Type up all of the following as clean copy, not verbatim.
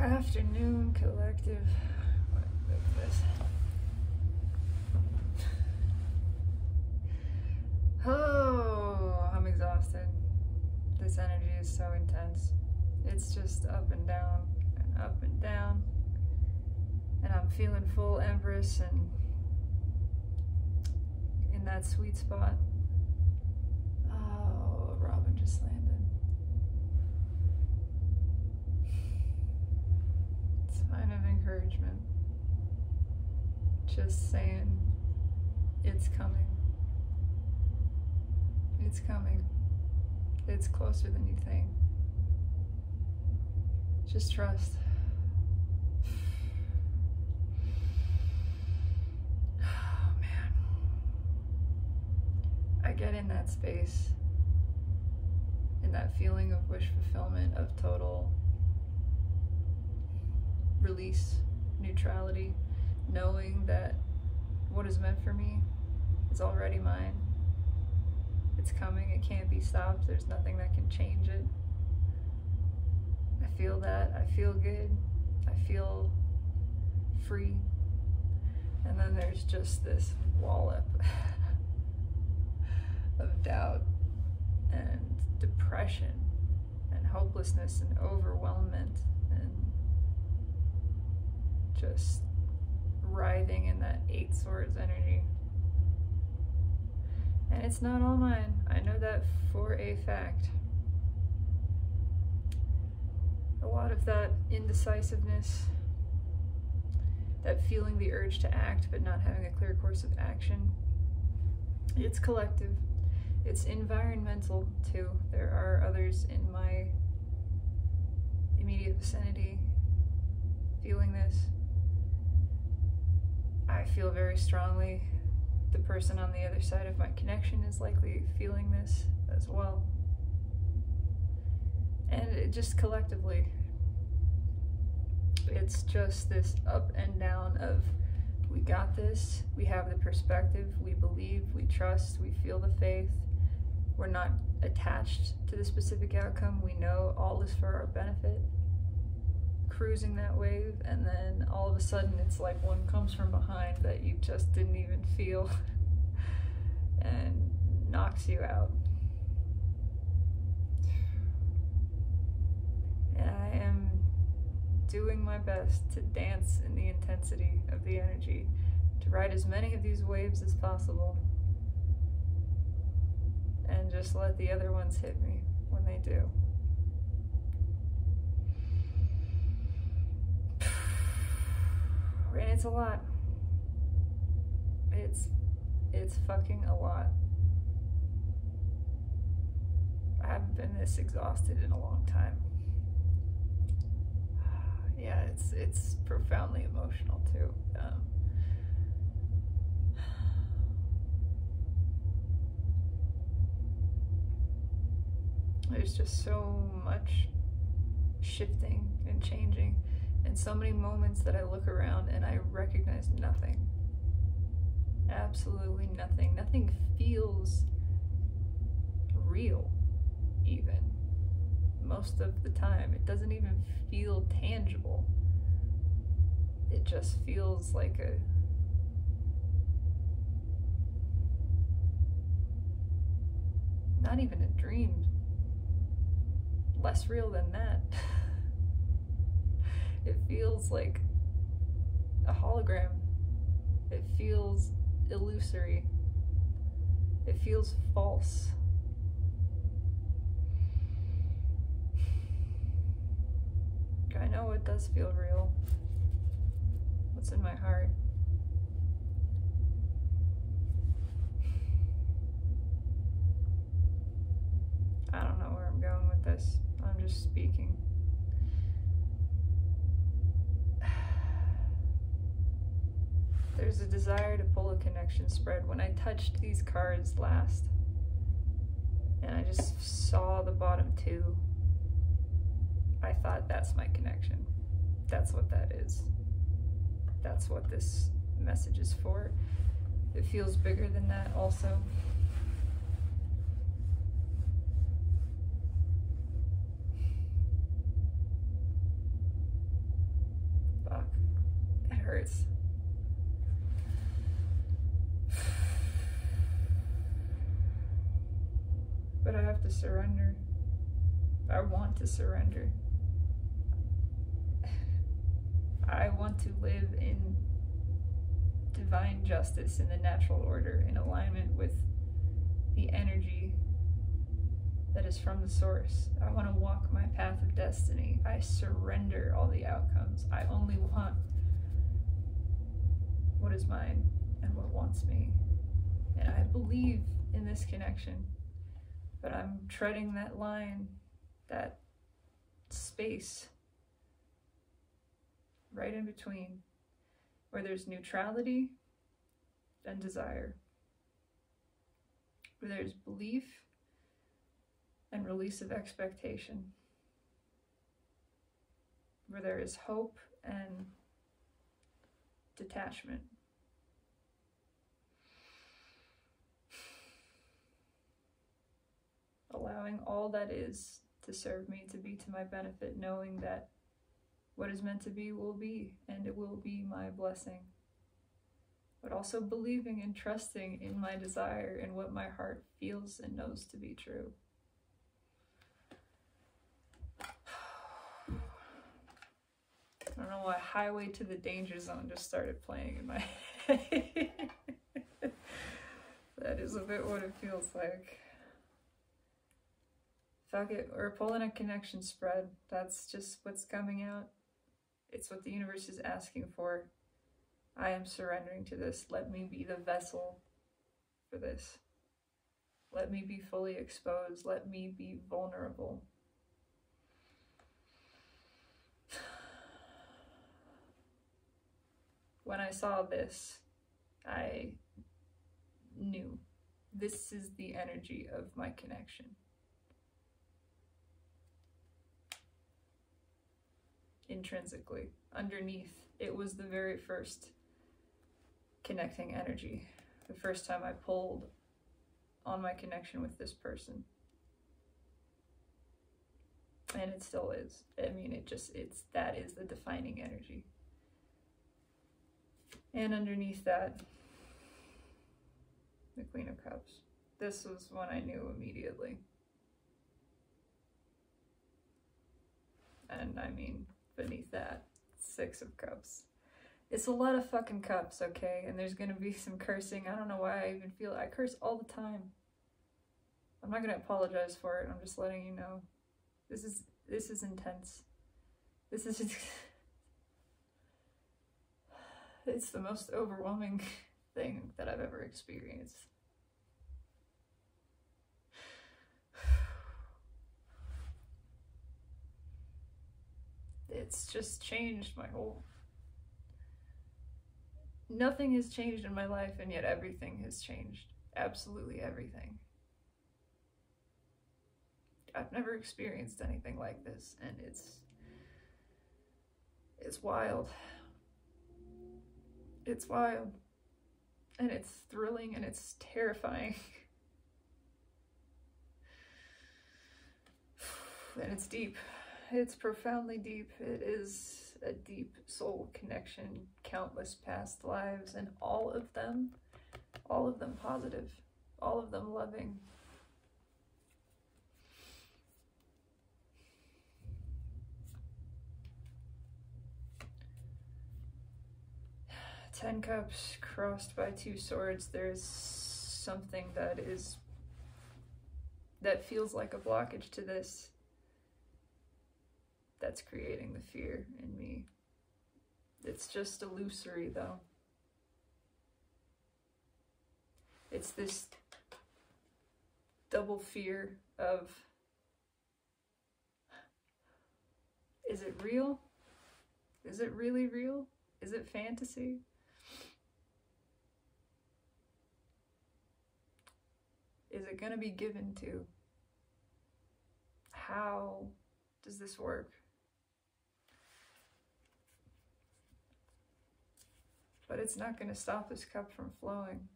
Afternoon collective. What is this? Oh, I'm exhausted. This energy is so intense. It's just up and down and up and down. And I'm feeling full Empress and in that sweet spot. Oh, Robin just landed. Sign of encouragement. Just saying, it's coming. It's coming. It's closer than you think. Just trust. Oh man. I get in that space, in that feeling of wish fulfillment, of total release, neutrality, knowing that what is meant for me is already mine. It's coming, it can't be stopped, there's nothing that can change it. I feel that, I feel good, I feel free. And then there's just this wallop of doubt and depression and hopelessness and overwhelmment and just writhing in that 8 swords energy. And it's not all mine. I know that for a fact. A lot of that indecisiveness, that feeling the urge to act but not having a clear course of action, it's collective. It's environmental too. There are others in my immediate vicinity feeling this. I feel very strongly the person on the other side of my connection is likely feeling this as well. And it just collectively, it's just this up and down of we got this, we have the perspective, we believe, we trust, we feel the faith, we're not attached to the specific outcome, we know all is for our benefit. Cruising that wave, and then all of a sudden it's like one comes from behind that you just didn't even feel and knocks you out. And I am doing my best to dance in the intensity of the energy, to ride as many of these waves as possible, and just let the other ones hit me when they do. And it's a lot. It's fucking a lot. I haven't been this exhausted in a long time. Yeah, it's profoundly emotional too. There's just so much shifting and changing. And so many moments that I look around and I recognize nothing. Absolutely nothing. Nothing feels real, even. Most of the time. It doesn't even feel tangible. It just feels like not even a dream. Less real than that. It feels like a hologram. It feels illusory. It feels false. I know it does feel real. What's in my heart? I don't know where I'm going with this. I'm just speaking. There's a desire to pull a connection spread. When I touched these cards last, and I just saw the bottom 2, I thought that's my connection. That's what that is. That's what this message is for. It feels bigger than that also. hurts. But I have to surrender. I want to surrender. I want to live in divine justice, in the natural order, in alignment with the energy that is from the source. I want to walk my path of destiny. I surrender all the outcomes. I only want what is mine and what wants me. And I believe in this connection, but I'm treading that line, that space right in between, where there's neutrality and desire, where there's belief and release of expectation, where there is hope and detachment. Allowing all that is to serve me, to be to my benefit, knowing that what is meant to be will be, and it will be my blessing. But also believing and trusting in my desire and what my heart feels and knows to be true. I don't know why Highway to the Danger Zone just started playing in my head. That is a bit what it feels like. Fuck it, we're pulling a connection spread. That's just what's coming out. It's what the universe is asking for. I am surrendering to this. Let me be the vessel for this. Let me be fully exposed. Let me be vulnerable. When I saw this, I knew this is the energy of my connection. Intrinsically, underneath, it was the very first connecting energy. The first time I pulled on my connection with this person. And it still is. I mean, that is the defining energy. And underneath that, the Queen of Cups. This was when I knew immediately. And I mean, beneath that, Six of Cups. It's a lot of fucking cups, okay? And there's gonna be some cursing. I don't know why I even feel it. I curse all the time. I'm not gonna apologize for it. I'm just letting you know. This is intense. This is it's the most overwhelming thing that I've ever experienced. It's just changed my whole... Nothing has changed in my life, and yet everything has changed. Absolutely everything. I've never experienced anything like this, and it's wild. It's wild. And it's thrilling, and it's terrifying. And it's deep. It's profoundly deep. It is a deep soul connection, countless past lives, and all of them positive, all of them loving. Ten Cups crossed by two swords. There's something that feels like a blockage to this, that's creating the fear in me. It's just illusory, though. It's this double fear of, is it real? Is it really real? Is it fantasy? Is it going to be given to? How does this work? But it's not going to stop this cup from flowing.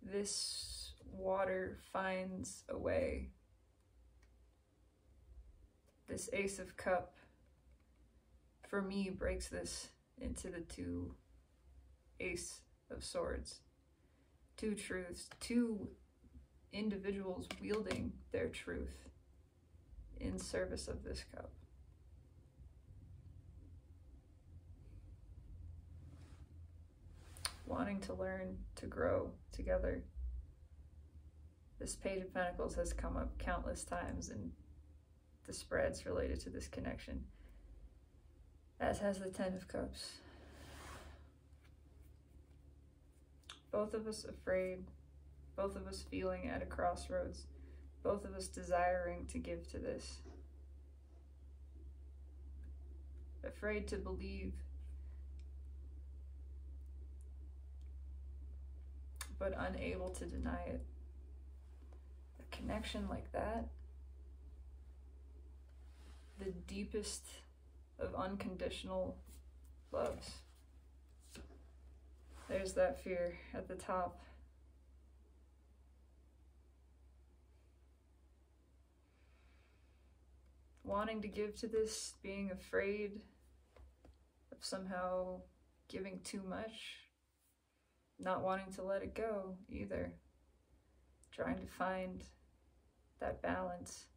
This water finds a way. This Ace of Cup, for me, breaks this into the two Ace of Swords. Two truths, two individuals wielding their truth in service of this cup. Wanting to learn, to grow together. This Page of Pentacles has come up countless times in the spreads related to this connection, as has the Ten of Cups. Both of us afraid, both of us feeling at a crossroads, both of us desiring to give to this. Afraid to believe, but unable to deny it. A connection like that, the deepest of unconditional loves. There's that fear at the top. Wanting to give to this, being afraid of somehow giving too much, not wanting to let it go either. Trying to find that balance,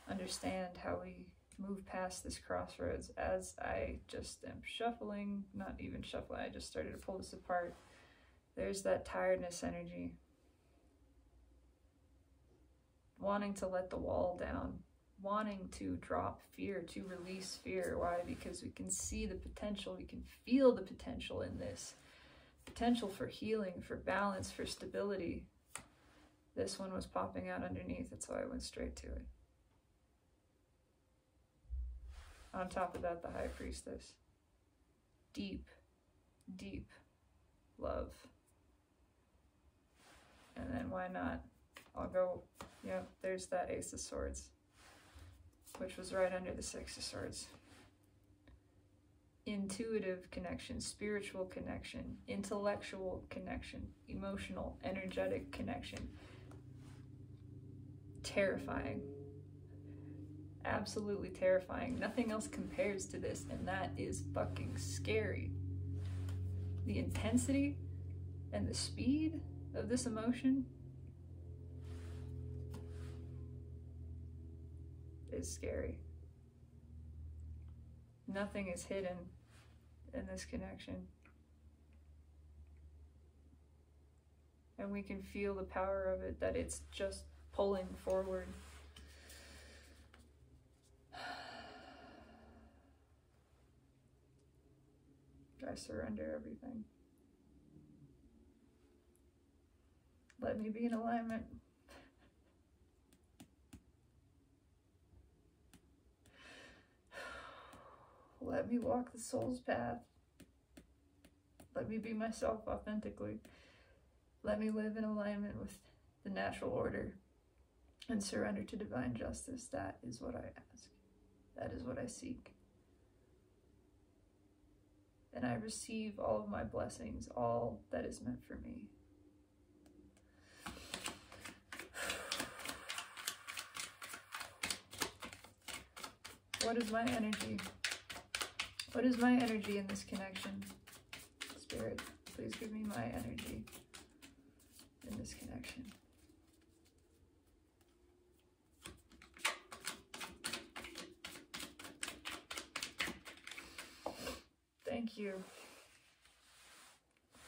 understand how we move past this crossroads. As I just am shuffling, not even shuffling, I just started to pull this apart. There's that tiredness energy. Wanting to let the wall down, wanting to drop fear, to release fear. Why? Because we can see the potential, we can feel the potential in this. Potential for healing, for balance, for stability. This one was popping out underneath, that's why I went straight to it. On top of that, the High Priestess. Deep, deep love. And then why not? I'll go, yep, there's that Ace of Swords, which was right under the Six of Swords. Intuitive connection, spiritual connection, intellectual connection, emotional, energetic connection. Terrifying. Absolutely terrifying. Nothing else compares to this, and that is fucking scary. The intensity and the speed of this emotion is scary. Nothing is hidden in this connection. And we can feel the power of it, that it's just pulling forward. I surrender everything. Let me be in alignment. Let me walk the soul's path. Let me be myself authentically. Let me live in alignment with the natural order and surrender to divine justice. That is what I ask. That is what I seek. And I receive all of my blessings, all that is meant for me. What is my energy? What is my energy in this connection? Spirit, please give me my energy in this connection. Thank you.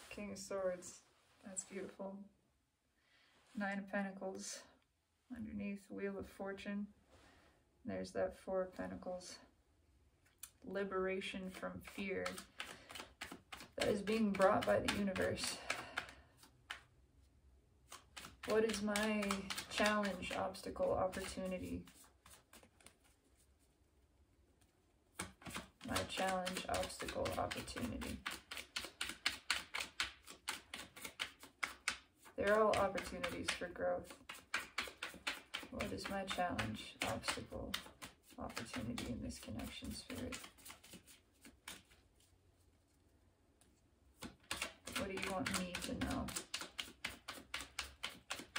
King of Swords. That's beautiful. Nine of Pentacles. Underneath, Wheel of Fortune. There's that Four of Pentacles. Liberation from fear that is being brought by the universe. What is my challenge, obstacle, opportunity? My challenge, obstacle, opportunity. They're all opportunities for growth. What is my challenge, obstacle, opportunity in this connection, Spirit? What do you want me to know?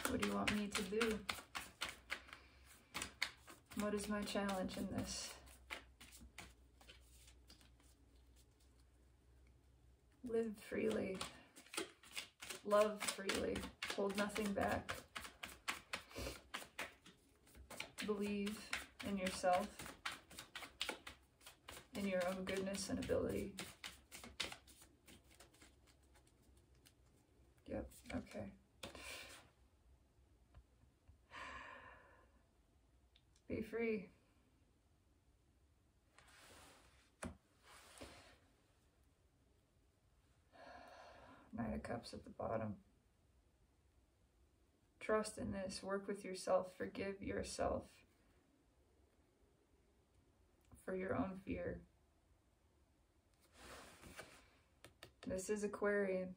What do you want me to do? What is my challenge in this? Live freely. Love freely. Hold nothing back. Believe in yourself, in your own goodness and ability. Yep, okay. Be free. Knight of Cups at the bottom. Trust in this. Work with yourself. Forgive yourself for your own fear. This is Aquarian.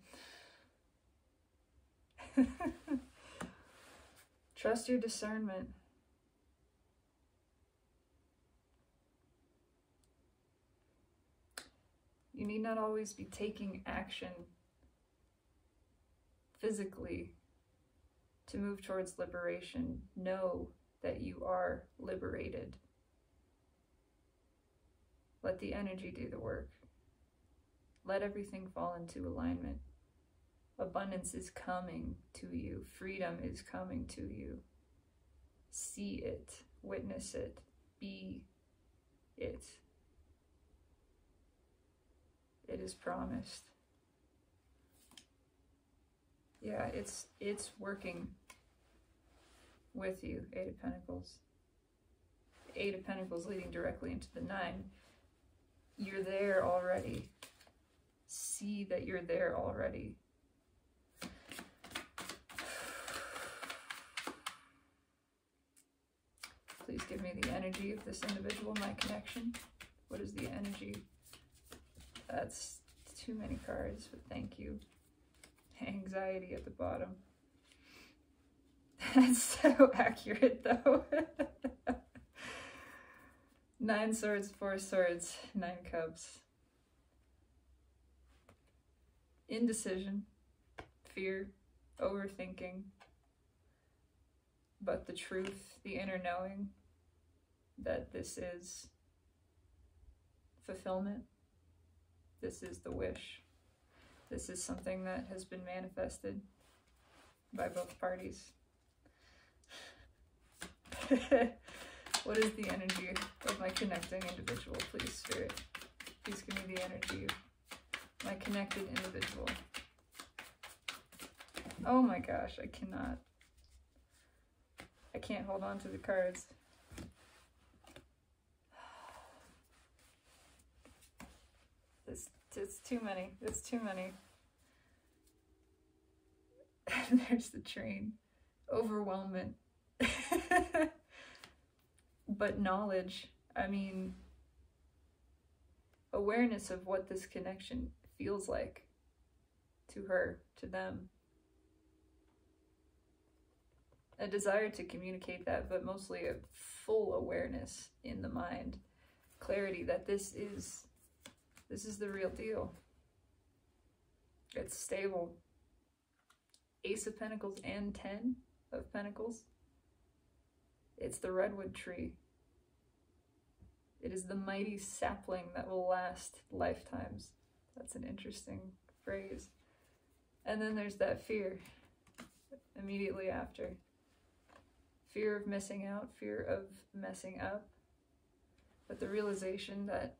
Trust your discernment. You need not always be taking action physically to move towards liberation. Know that you are liberated. Let the energy do the work. Let everything fall into alignment. Abundance is coming to you. Freedom is coming to you. See it. Witness it. Be it. It is promised. Yeah, it's working with you. Eight of Pentacles. Eight of Pentacles leading directly into the Nine. You're there already. See that you're there already. Please give me the energy of this individual, my connection. What is the energy? That's too many cards, but thank you. Anxiety at the bottom. That's so accurate, though. 9 swords, 4 swords, 9 cups. Indecision, fear, overthinking. But the truth, the inner knowing that this is fulfillment. This is the wish. This is something that has been manifested by both parties. What is the energy of my connecting individual, please, Spirit? Please give me the energy of my connected individual. Oh my gosh, I cannot. I can't hold on to the cards. It's too many. It's too many. And there's the train. Overwhelmment. But knowledge. I mean, awareness of what this connection feels like to her, to them. A desire to communicate that, but mostly a full awareness in the mind. Clarity that this is the real deal. It's stable. Ace of Pentacles and 10 of Pentacles. It's the redwood tree. It is the mighty sapling that will last lifetimes. That's an interesting phrase. And then there's that fear immediately after. Fear of missing out, fear of messing up. But the realization that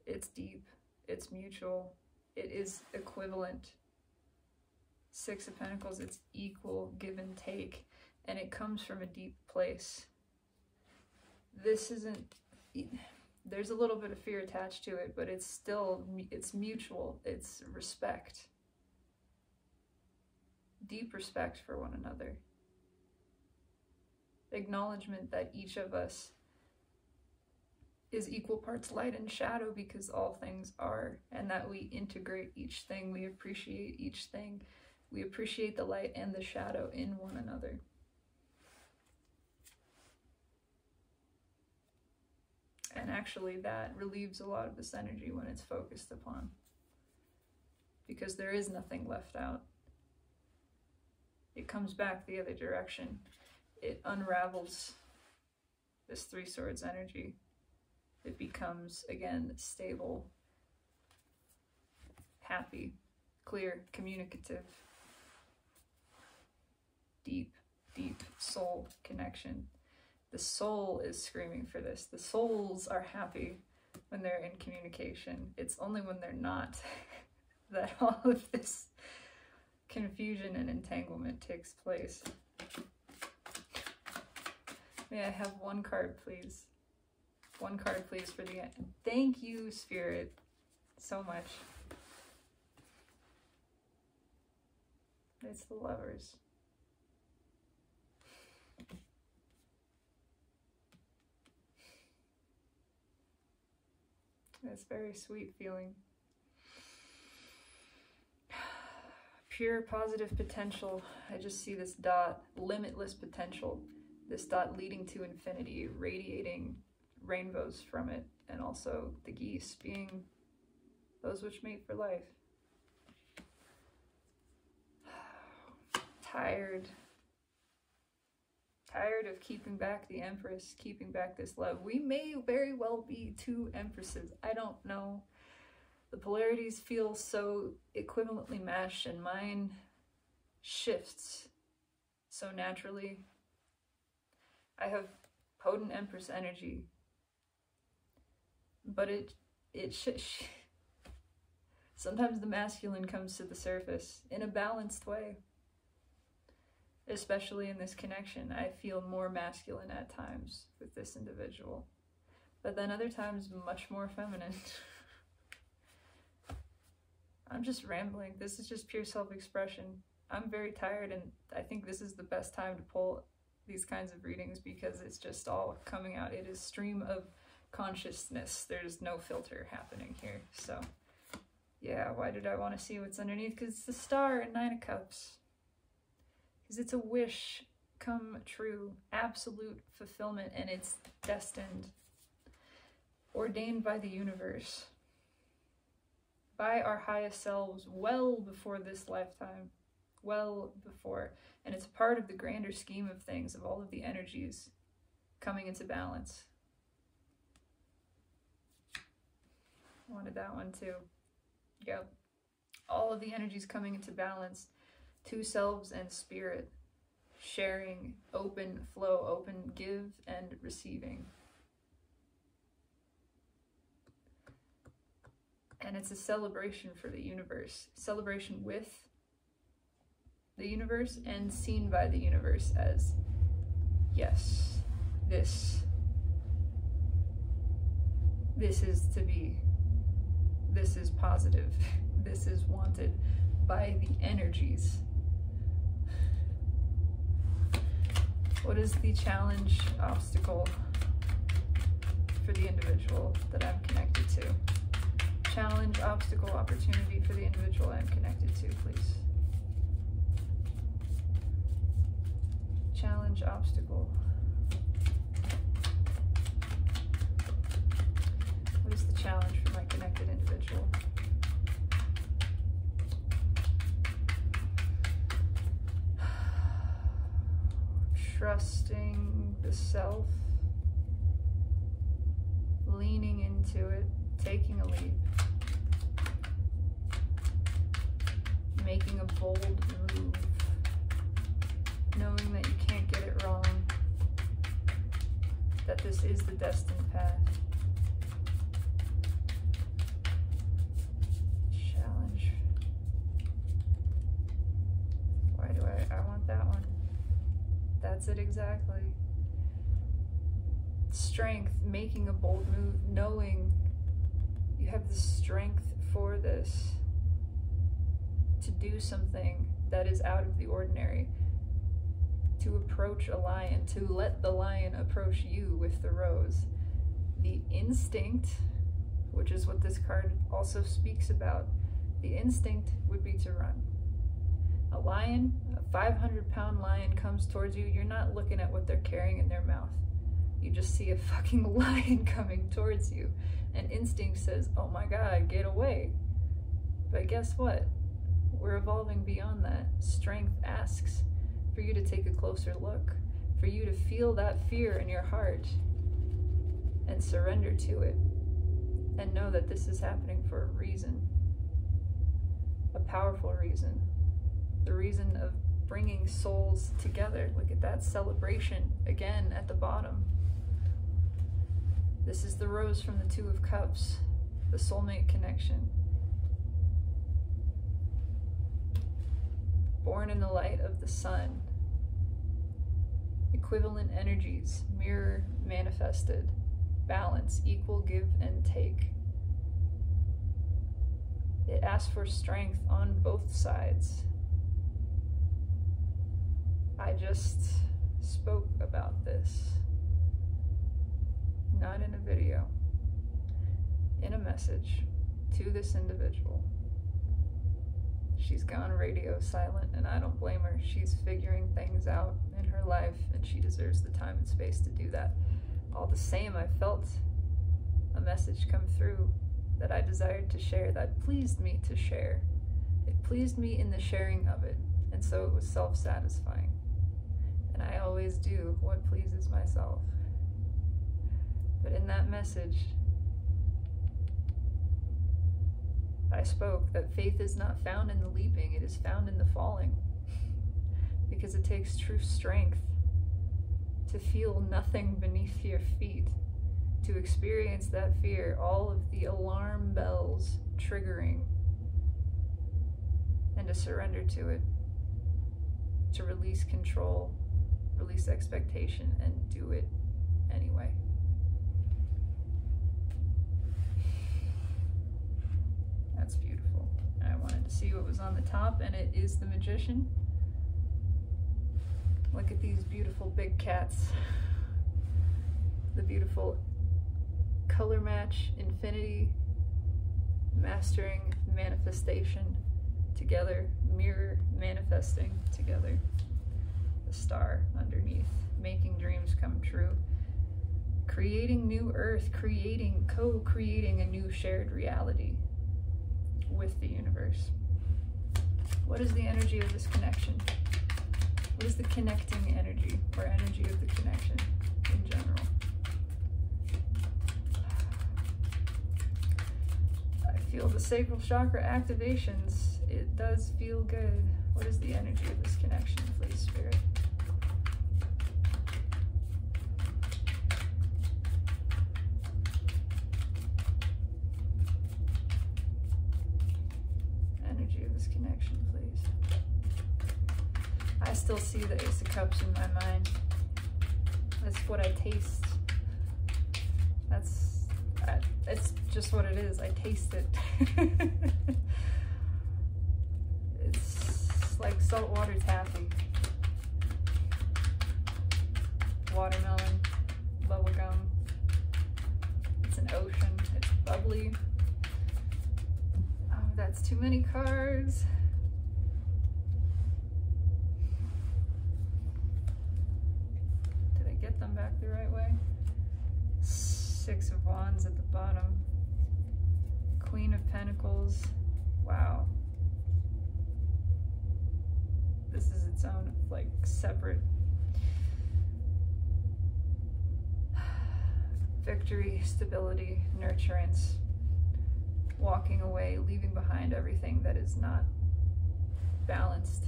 it's deep, it's mutual, it is equivalent. 6 of Pentacles, it's equal, give and take, and it comes from a deep place. This isn't, there's a little bit of fear attached to it, but it's still, it's mutual, it's respect. Deep respect for one another. Acknowledgement that each of us is equal parts light and shadow because all things are, and that we integrate each thing, we appreciate each thing, we appreciate the light and the shadow in one another. And actually that relieves a lot of this energy when it's focused upon, because there is nothing left out. It comes back the other direction. It unravels this 3 swords energy. It becomes, again, stable. happy, clear, communicative, deep, deep soul connection. The soul is screaming for this. The souls are happy when they're in communication. It's only when they're not that all of this confusion and entanglement takes place. May I have one card, please? One card, please, for the end. Thank you, Spirit, so much. It's the Lovers. It's very sweet feeling. Pure positive potential. I just see this dot, limitless potential. This dot leading to infinity, radiating rainbows from it, and also the geese being those which mate for life. Tired of keeping back the Empress, keeping back this love. We may very well be two Empresses. I don't know. The polarities feel so equivalently matched, and mine shifts so naturally. I have potent Empress energy, but sometimes the masculine comes to the surface in a balanced way. Especially in this connection, I feel more masculine at times with this individual, but then other times much more feminine. I'm just rambling. This is just pure self-expression. I'm very tired, and I think this is the best time to pull these kinds of readings because it's just all coming out. It is stream of consciousness. There's no filter happening here. So yeah, why did I want to see what's underneath? Because it's the Star and Nine of Cups. Because it's a wish come true, absolute fulfillment, and it's destined, ordained by the universe, by our highest selves, well before this lifetime, well before. And it's part of the grander scheme of things, of all of the energies coming into balance. I wanted that one too. Yep. All of the energies coming into balance. Two selves and spirit, sharing, open flow, open give and receiving. And it's a celebration for the universe, celebration with the universe and seen by the universe as, yes, this is to be, this is positive, this is wanted by the energies. What is the challenge, obstacle for the individual that I'm connected to? Challenge, obstacle, opportunity for the individual I'm connected to, please. Challenge, obstacle. What is the challenge for my connected individual? Trusting the self, leaning into it, taking a leap, making a bold move, knowing that you can't get it wrong, that this is the destined path. Challenge. Why do I want that one? That's it exactly. Strength, making a bold move, knowing you have the strength for this, to do something that is out of the ordinary, to approach a lion, to let the lion approach you with the rose. The instinct, which is what this card also speaks about, the instinct would be to run. A lion, a 500-pound lion comes towards you, you're not looking at what they're carrying in their mouth. You just see a fucking lion coming towards you. And instinct says, oh my God, get away. But guess what? We're evolving beyond that. Strength asks for you to take a closer look, for you to feel that fear in your heart and surrender to it and know that this is happening for a reason. a powerful reason. The reason of bringing souls together. Look at that celebration again at the bottom. This is the rose from the Two of Cups, the soulmate connection. Born in the light of the sun. Equivalent energies, mirror manifested. Balance, equal give and take. It asks for strength on both sides. I just spoke about this. Not in a video. In a message to this individual. She's gone radio silent, and I don't blame her. She's figuring things out in her life, and she deserves the time and space to do that. All the same, I felt a message come through that I desired to share, that pleased me to share. It pleased me in the sharing of it, and so it was self-satisfying. And I always do what pleases myself. But in that message, I spoke that faith is not found in the leaping, it is found in the falling. Because it takes true strength to feel nothing beneath your feet, to experience that fear, all of the alarm bells triggering, and to surrender to it, to release control, release expectation, and do it anyway. That's beautiful. I wanted to see what was on the top, and it is the Magician. Look at these beautiful big cats. The beautiful color match, infinity, mastering, manifestation together, mirror manifesting together. The star underneath, making dreams come true. Creating new earth, co-creating a new shared reality with the universe. What is the energy of this connection? What is the connecting energy, or energy of the connection in general? I feel the sacral chakra activations. It does feel good. What is the energy of this connection, please, Spirit? Energy of this connection, please. I still see the Ace of Cups in my mind. That's what I taste. It's just what it is. I taste it. It's like saltwater taffy. Watermelon, bubblegum. It's an ocean. It's bubbly. Oh, that's too many cards. Get them back the right way. Six of Wands at the bottom. Queen of Pentacles. Wow. This is its own, like, separate victory, stability, nurturance. Walking away, leaving behind everything that is not balanced.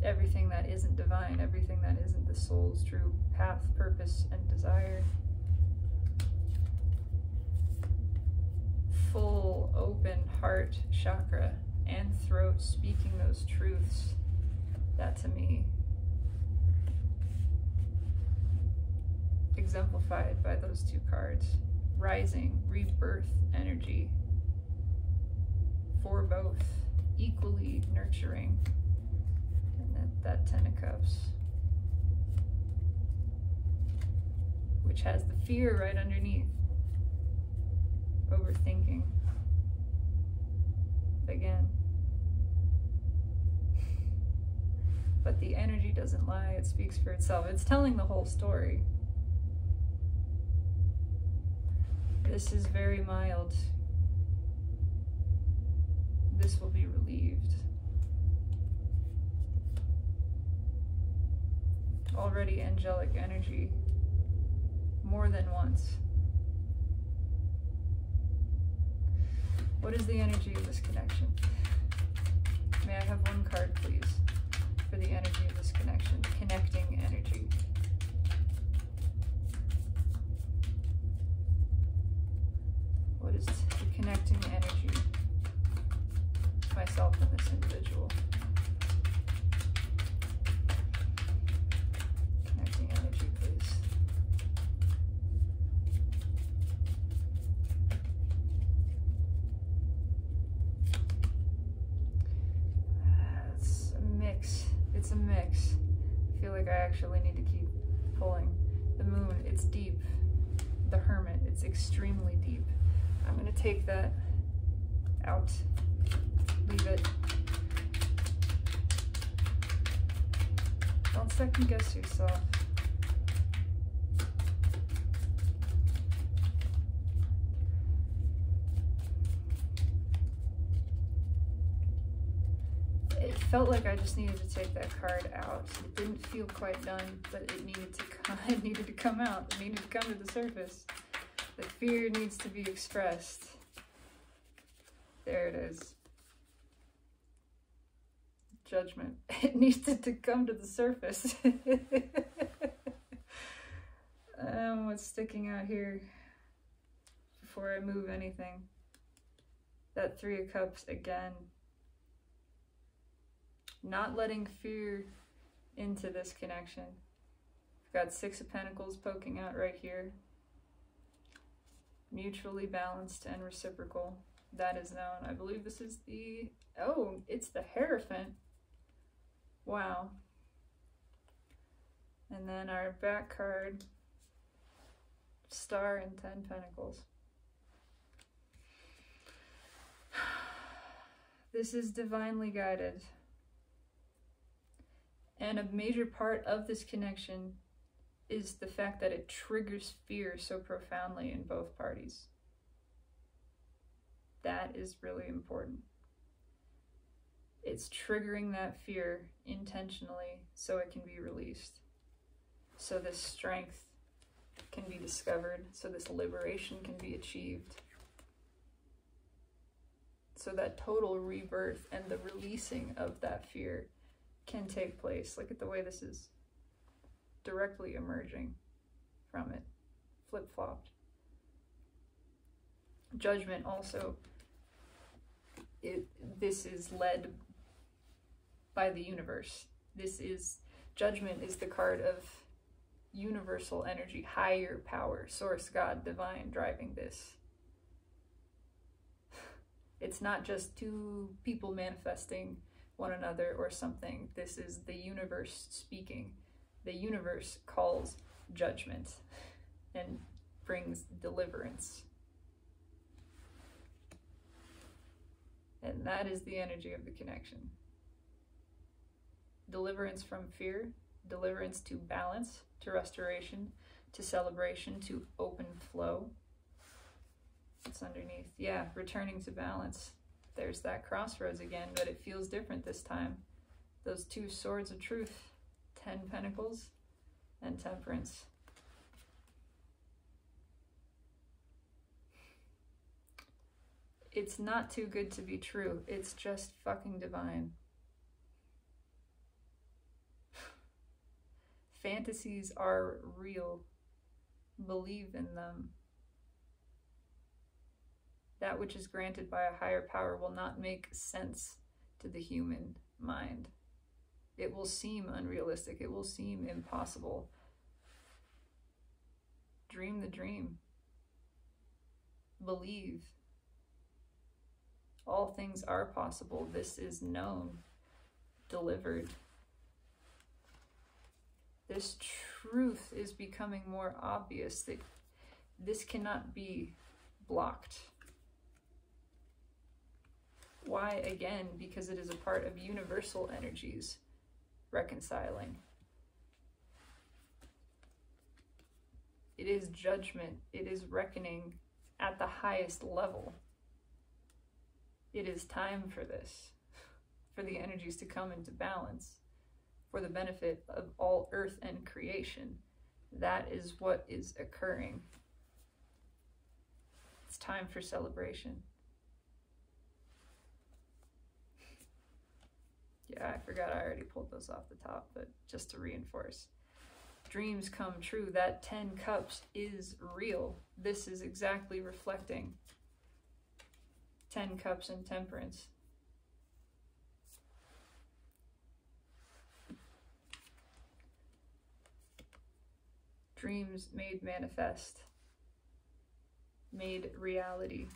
Everything that isn't divine, everything that isn't the soul's true path, purpose, and desire. Full open heart chakra and throat, speaking those truths. That to me, exemplified by those two cards. Rising, rebirth energy for both, equally nurturing. That Ten of Cups, which has the fear right underneath. Overthinking. Again. But the energy doesn't lie, it speaks for itself. It's telling the whole story. This is very mild. This will be relieved. Already angelic energy, more than once. What is the energy of this connection? May I have one card, please, for the energy of this connection, connecting energy. What is the connecting energy to myself and this individual? Connecting energy, please. It's a mix. It's a mix. I feel like I actually need to keep pulling. The moon, it's deep. The hermit, it's extremely deep. I'm going to take that out, leave it. Don't second guess yourself. It felt like I just needed to take that card out. It didn't feel quite done, but it needed to come out. It needed to come to the surface. The fear needs to be expressed. There it is. Judgment. It needed to come to the surface. What's sticking out here before I move anything? That Three of Cups again. Not letting fear into this connection. I've got Six of Pentacles poking out right here. Mutually balanced and reciprocal. That is known. I believe this is the... Oh, it's the Hierophant. Wow. And then our back card, Star and 10 Pentacles. This is divinely guided. And a major part of this connection is the fact that it triggers fear so profoundly in both parties. That is really important. It's triggering that fear intentionally so it can be released. So this strength can be discovered, so this liberation can be achieved. So that total rebirth and the releasing of that fear can take place. Look at the way this is directly emerging from it, flip-flopped. Judgment also, this is led by the universe. Judgment is the card of universal energy, higher power, source, God, divine driving this. It's not just two people manifesting one another or something. This is the universe speaking. The universe calls judgment and brings deliverance. And that is the energy of the connection. Deliverance from fear, deliverance to balance, to restoration, to celebration, to open flow. It's underneath. Yeah, returning to balance. There's that crossroads again, but it feels different this time. Those two swords of truth. 10 Pentacles and Temperance. It's not too good to be true. It's just fucking divine. Fantasies are real. Believe in them. That which is granted by a higher power will not make sense to the human mind. It will seem unrealistic. It will seem impossible. Dream the dream. Believe. All things are possible. This is known, delivered. This truth is becoming more obvious that this cannot be blocked. Why? Again, because it is a part of universal energies reconciling. It is judgment. It is reckoning at the highest level. It is time for this, for the energies to come into balance, for the benefit of all earth and creation. That is what is occurring. It's time for celebration. Yeah, I forgot I already pulled those off the top, but just to reinforce. Dreams come true. That 10 cups is real. This is exactly reflecting 10 cups and temperance. Dreams made manifest, made reality.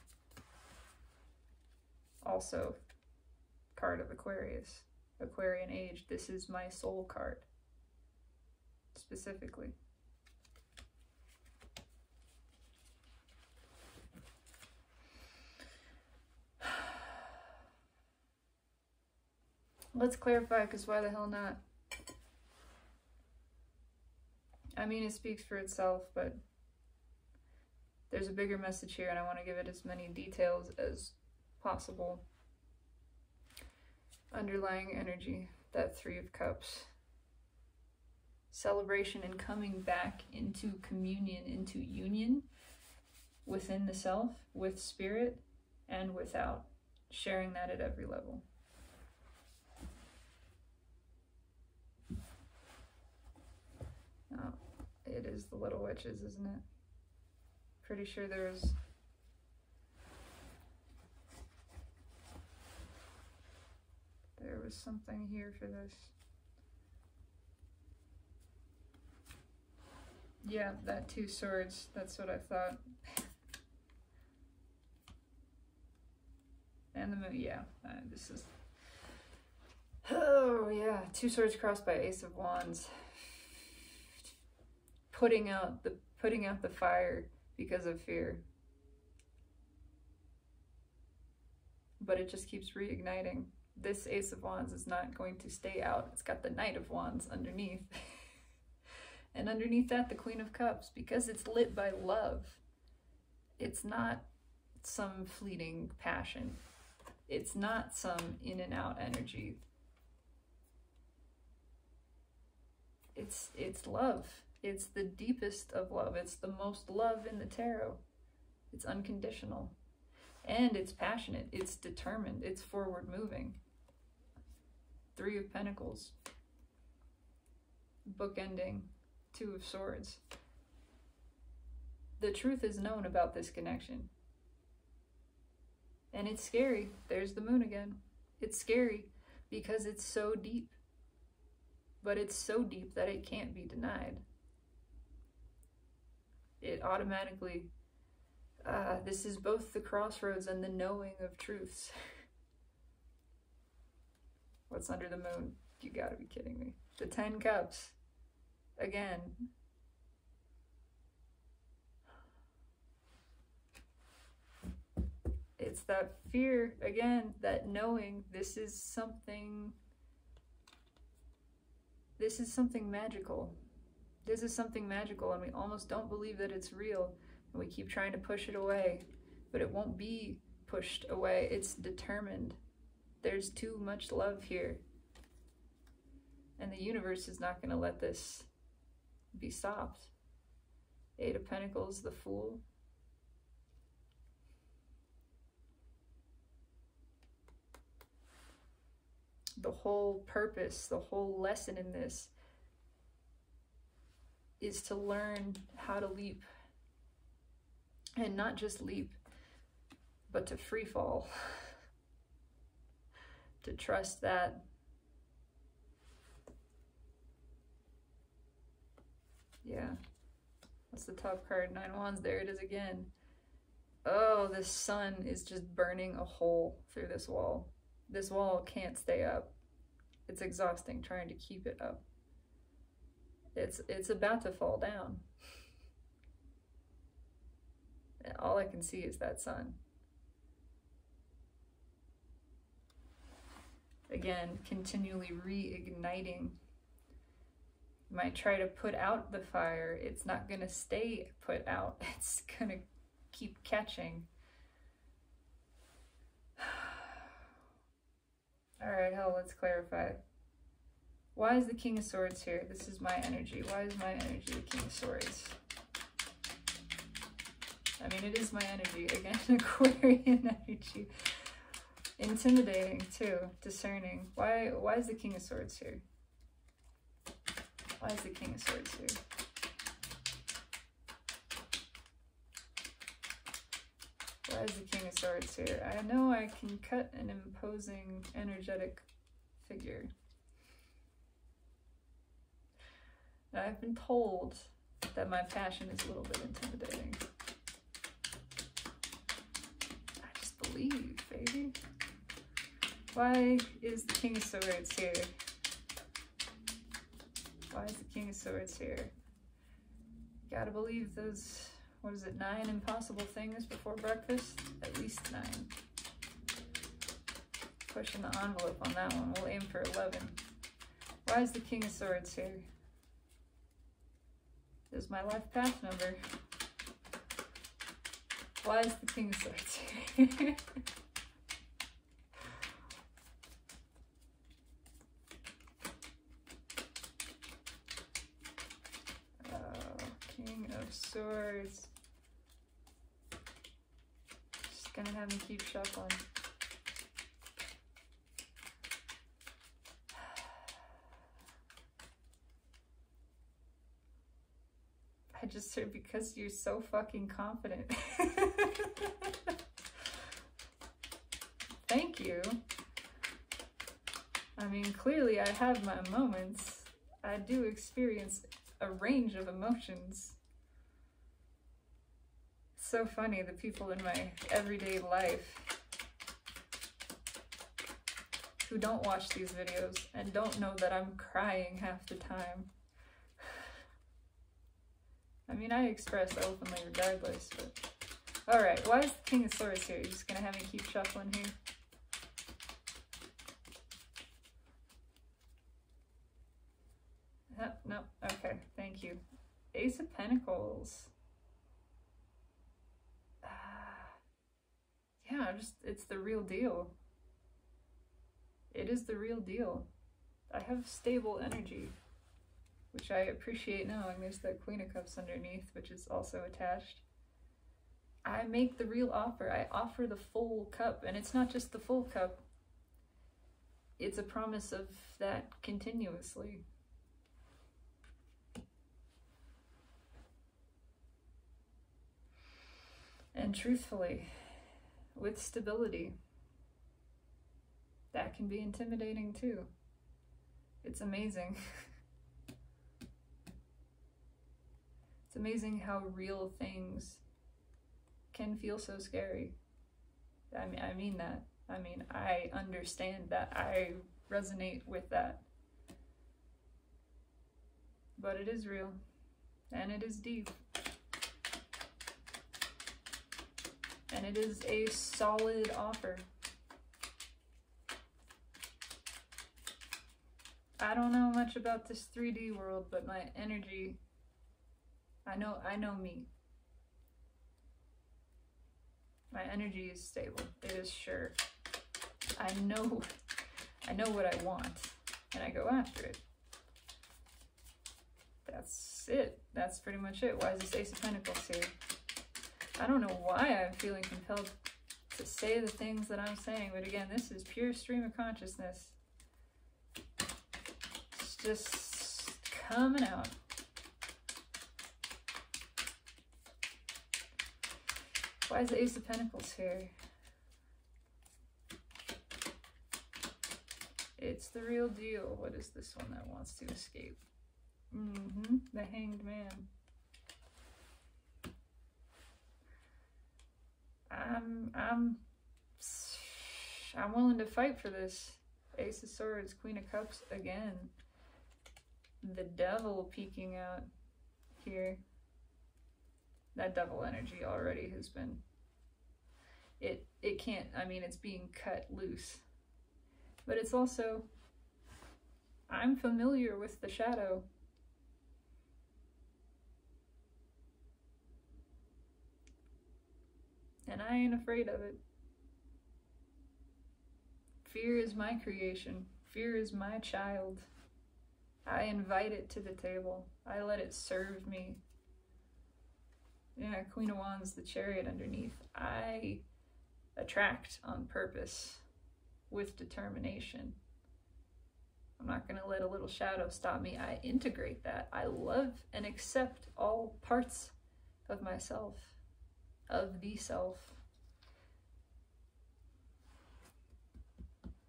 Also, card of Aquarius, Aquarian age. This is my soul card, specifically. Let's clarify, because why the hell not? I mean, it speaks for itself, but there's a bigger message here, and I want to give it as many details as possible. Underlying energy, that 3 of Cups. Celebration and coming back into communion, into union within the self, with spirit, and without. Sharing that at every level. Oh, it is the Little Witches, isn't it? Pretty sure there was something here for this. Yeah, that 2 swords, that's what I thought. And the moon, yeah, this is, oh yeah, 2 swords crossed by Ace of Wands. Putting out the fire because of fear. But it just keeps reigniting. This Ace of Wands is not going to stay out. It's got the Knight of Wands underneath. And underneath that, the Queen of Cups, because it's lit by love. It's not some fleeting passion. It's not some in and out energy. It's love. It's the deepest of love. It's the most love in the tarot. It's unconditional. And it's passionate. It's determined. It's forward moving. 3 of Pentacles. Bookending. 2 of Swords. The truth is known about this connection. And it's scary. There's the moon again. It's scary because it's so deep. But it's so deep that it can't be denied. It automatically, this is both the crossroads and the knowing of truths. What's under the moon? You gotta be kidding me. The 10 Cups. Again. It's that fear, again, that knowing this is something magical. This is something magical, and we almost don't believe that it's real, and we keep trying to push it away, but it won't be pushed away. It's determined. There's too much love here, and the universe is not going to let this be stopped. 8 of Pentacles, the Fool. The whole purpose, the whole lesson in this is to learn how to leap. And not just leap, but to free fall. To trust that yeah. What's the top card? 9 of Wands. There it is again. Oh, the sun is just burning a hole through this wall. This wall can't stay up. It's exhausting trying to keep it up. It's about to fall down. All I can see is that sun. Again, continually reigniting. You might try to put out the fire. It's not going to stay put out. It's going to keep catching. All right, hell, let's clarify. Why is the King of Swords here? This is my energy. Why is my energy the King of Swords? I mean, it is my energy. Again, Aquarian energy. Intimidating too, discerning. Why is the King of Swords here? Why is the King of Swords here? Why is the King of Swords here? I know I can cut an imposing, energetic figure. And I've been told that my passion is a little bit intimidating. I just believe, baby. Why is the King of Swords here? Why is the King of Swords here? Gotta believe those, what is it, 9 impossible things before breakfast? At least 9. Pushing the envelope on that one. We'll aim for 11. Why is the King of Swords here? Is my life path number. Why is the King of Swords here? King of Swords. Just gonna have me keep shuffling. I just heard because you're so fucking confident. Thank you. I mean, clearly I have my moments. I do experience a range of emotions. It's so funny, the people in my everyday life who don't watch these videos and don't know that I'm crying half the time. I mean, I express openly regardless, but... Alright, why is the King of Swords here? You're just gonna have me keep shuffling here? No, okay, thank you. Ace of Pentacles. Yeah, it's the real deal. It is the real deal. I have stable energy, which I appreciate knowing. There's the Queen of Cups underneath, which is also attached. I make the real offer. I offer the full cup, and it's not just the full cup. It's a promise of that continuously. And truthfully, with stability, that can be intimidating too. It's amazing. It's amazing how real things can feel so scary. I mean that. I mean, I understand that. I resonate with that. But it is real. And it is deep. And it is a solid offer. I don't know much about this 3D world, but my energy, I know me. My energy is stable. It is sure. I know what I want, and I go after it. That's it. That's pretty much it. Why is this Ace of Pentacles here? I don't know why I'm feeling compelled to say the things that I'm saying, but again, this is pure stream of consciousness. It's just coming out. Why is the Ace of Pentacles here? It's the real deal. What is this one that wants to escape? The Hanged Man. I'm willing to fight for this. Ace of Swords, Queen of Cups again. The Devil peeking out here. That devil energy already has been, it can't, I mean, it's being cut loose. But it's also, I'm familiar with the shadow. And I ain't afraid of it. Fear is my creation. Fear is my child. I invite it to the table. I let it serve me. Yeah, Queen of Wands, the Chariot underneath. I attract on purpose. with determination. I'm not going to let a little shadow stop me. I integrate that. I love and accept all parts of myself, of the self.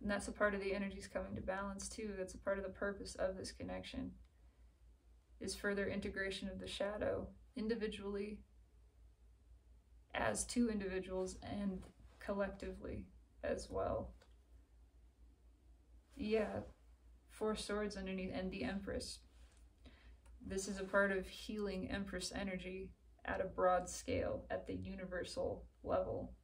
And that's a part of the energies coming to balance too. That's a part of the purpose of this connection, is further integration of the shadow individually, as two individuals, and collectively as well. Yeah, 4 swords underneath, and the Empress. This is a part of healing Empress energy at a broad scale, at the universal level.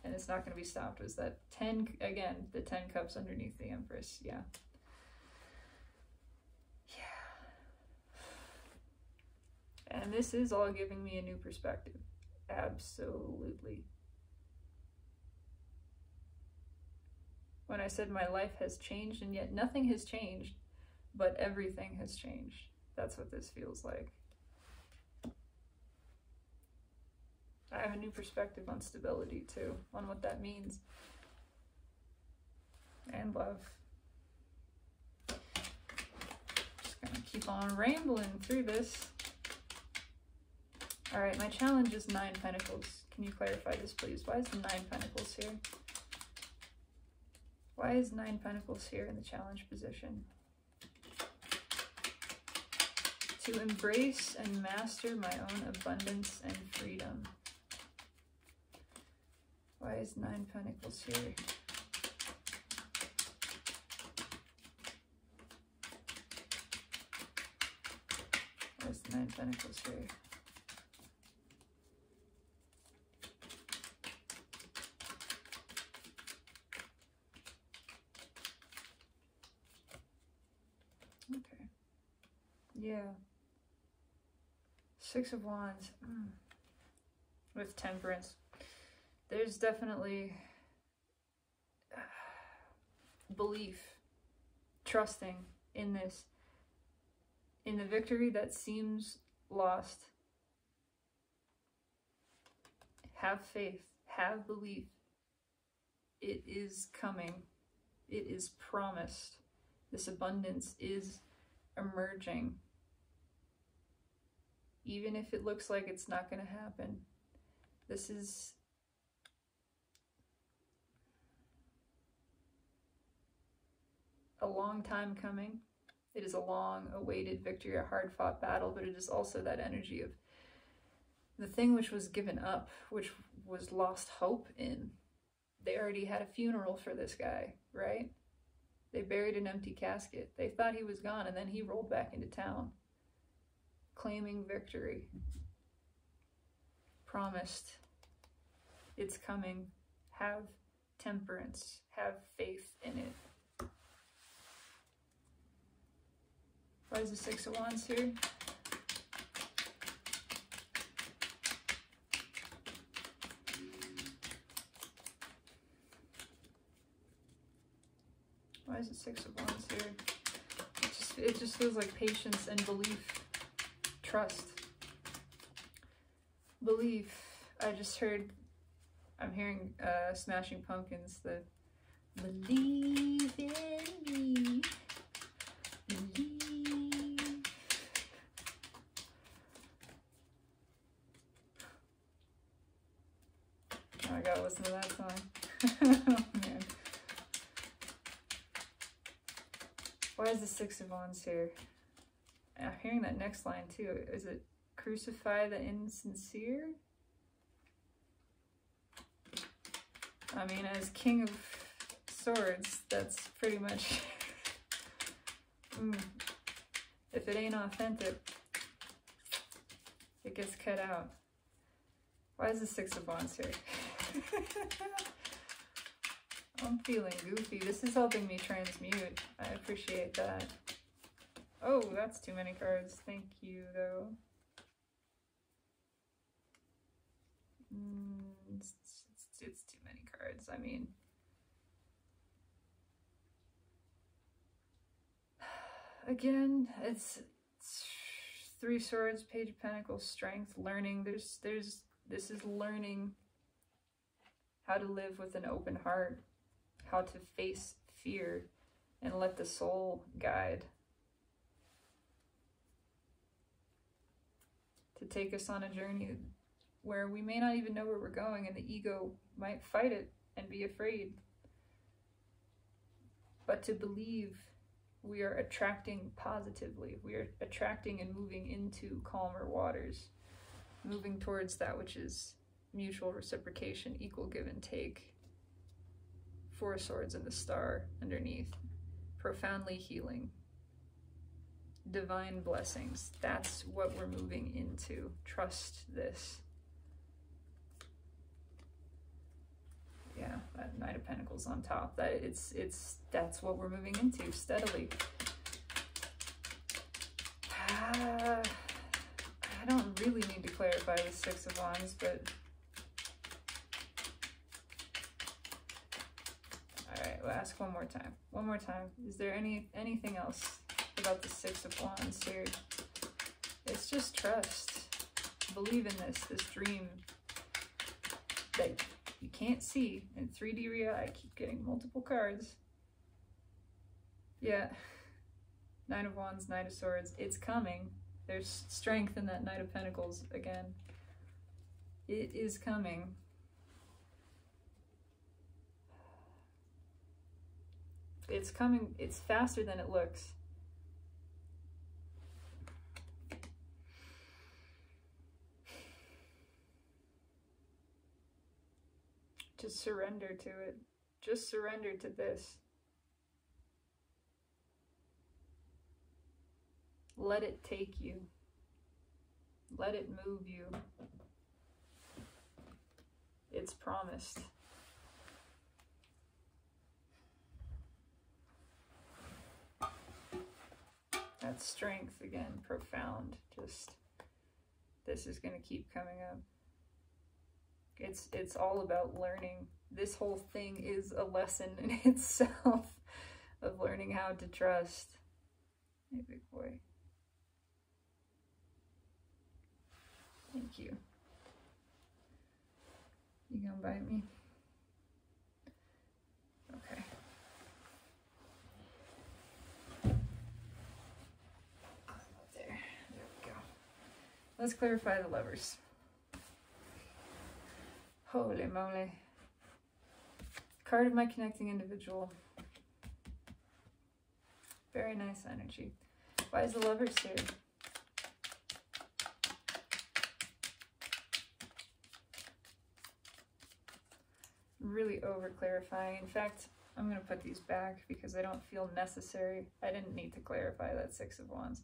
And it's not going to be stopped. Was that 10, again, the 10 cups underneath the Empress. Yeah. And this is all giving me a new perspective. Absolutely. When I said my life has changed, and yet nothing has changed, but everything has changed. That's what this feels like. I have a new perspective on stability too, on what that means. And love. Just gonna keep on rambling through this. All right, my challenge is 9 Pentacles. Can you clarify this, please? Why is the 9 Pentacles here? Why is 9 Pentacles here in the challenge position? To embrace and master my own abundance and freedom. Why is 9 Pentacles here? Why is 9 Pentacles here? Okay. Yeah. 6 of Wands. With Temperance. There's definitely belief, trusting in this, in the victory that seems lost. Have faith, have belief. It is coming. It is promised. This abundance is emerging. Even if it looks like it's not going to happen. This is a long time coming. It is a long awaited victory, a hard fought battle, but it is also that energy of the thing which was given up, which was lost hope in. They already had a funeral for this guy, right? They buried an empty casket. They thought he was gone, and then he rolled back into town, claiming victory. Promised. It's coming. Have temperance. Have faith in it. Why is the 6 of Wands here? Why is the 6 of Wands here? It just feels like patience and belief. Trust. Belief. I just heard, I'm hearing Smashing Pumpkins, the believe in me. Believe. Oh, I gotta listen to that song. Oh, man. Why is the 6 of Wands here? I'm hearing that next line too. Is it crucify the insincere? I mean, as King of Swords, that's pretty much... If it ain't authentic, it gets cut out. Why is the 6 of Wands here? I'm feeling goofy. This is helping me transmute. I appreciate that. Oh, that's too many cards. Thank you, though. It's too many cards. I mean, again, it's 3 Swords, Page of Pentacles, Strength, learning. This is learning how to live with an open heart, how to face fear and let the soul guide, to take us on a journey where we may not even know where we're going and the ego might fight it and be afraid, but to believe we are attracting positively. We are attracting and moving into calmer waters, moving towards that which is mutual reciprocation, equal give and take. 4 swords and the star underneath. Profoundly healing. Divine blessings. That's what we're moving into. Trust this. Yeah, that Knight of Pentacles on top. That's what we're moving into steadily. I don't really need to clarify the 6 of Wands, but alright, we'll ask one more time. One more time. Is there anything else about the 6 of Wands here? It's just trust. Believe in this dream that you can't see in 3D Ria. I keep getting multiple cards. Yeah. 9 of Wands, Knight of Swords. It's coming. There's strength in that Knight of Pentacles again. It is coming. It's coming. It's faster than it looks. Just surrender to it. Just surrender to this. Let it take you. Let it move you. It's promised. That strength again, profound. Just, this is going to keep coming up. It's all about learning. This whole thing is a lesson in itself of learning how to trust. Hey, big boy. Thank you. You gonna bite me? Okay. There we go. Let's clarify the Lovers. Holy moly. Card of my connecting individual. Very nice energy. Why is the Lovers here? Really over clarifying. In fact, I'm going to put these back because I don't feel necessary. I didn't need to clarify that 6 of Wands.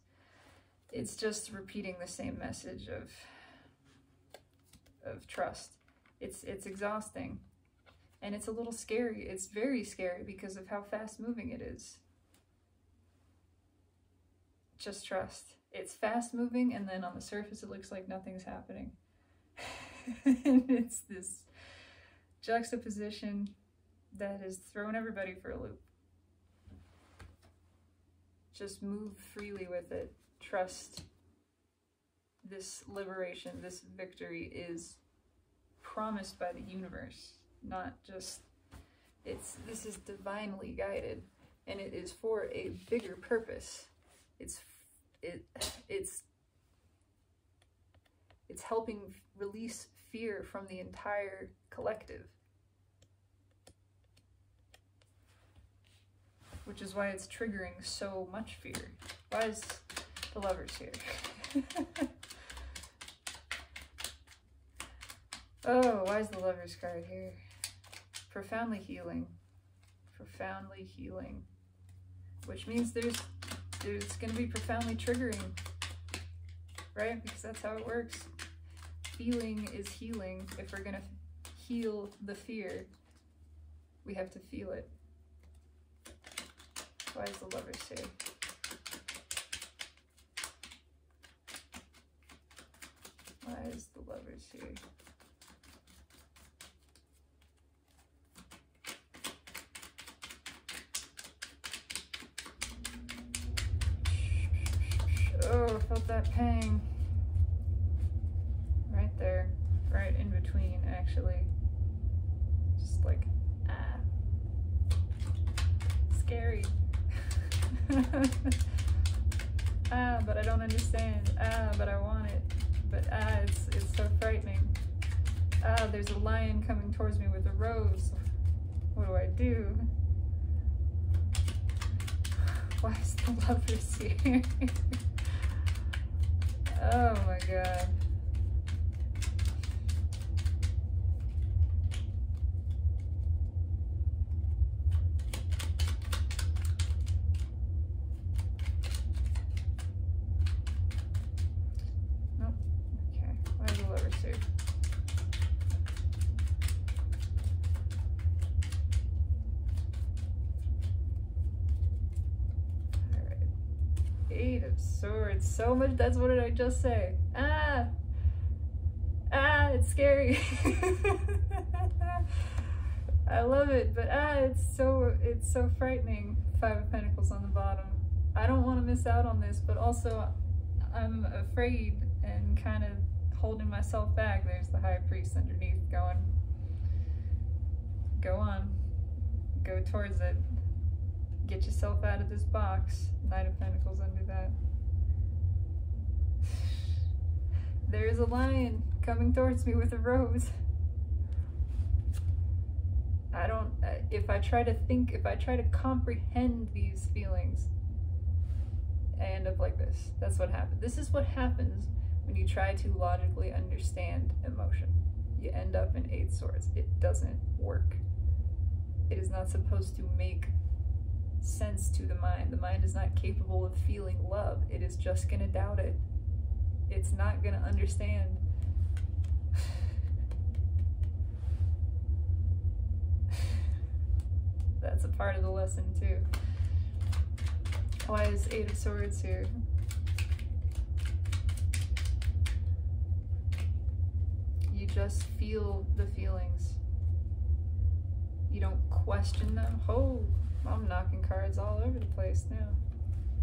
It's just repeating the same message of trust. It's exhausting, and it's a little scary. It's very scary because of how fast moving it is. Just trust. It's fast moving, and then on the surface it looks like nothing's happening. And it's this juxtaposition that has thrown everybody for a loop. Just move freely with it. Trust this liberation, this victory is promised by the universe, not just, this is divinely guided, and it is for a bigger purpose. It's helping release fear from the entire collective, which is why it's triggering so much fear. Why is the Lovers here? Oh, why is the Lovers card here? Profoundly healing. Profoundly healing. Which means there's going to be profoundly triggering, right? Because that's how it works. Feeling is healing. If we're going to heal the fear, we have to feel it. Why is the Lovers here? Why is the Lovers here? Oh, I felt that pang. Right there. Right in between, actually. Just like, scary. But I don't understand. But I want it. But it's so frightening. There's a lion coming towards me with a rose. What do I do? Why is the Lovers here? Oh my god. Nope. Okay. Why is the Lovers here? Eight of Swords. So much. That's what did I just say? It's scary. I love it, but it's so frightening. Five of Pentacles on the bottom. I don't want to miss out on this, but also I'm afraid and kind of holding myself back. There's the High Priest underneath going, go on, go towards it. Get yourself out of this box. Knight of Pentacles under that. There's a lion coming towards me with a rose. I don't, if I try to comprehend these feelings, I end up like this. That's what happens. This is what happens when you try to logically understand emotion. You end up in Eight Swords. It doesn't work. It is not supposed to make sense to the mind. The mind is not capable of feeling love. It is just gonna doubt it. It's not gonna understand. That's a part of the lesson too. Why is Eight of Swords here? You just feel the feelings. You don't question them. Oh, I'm knocking cards all over the place now.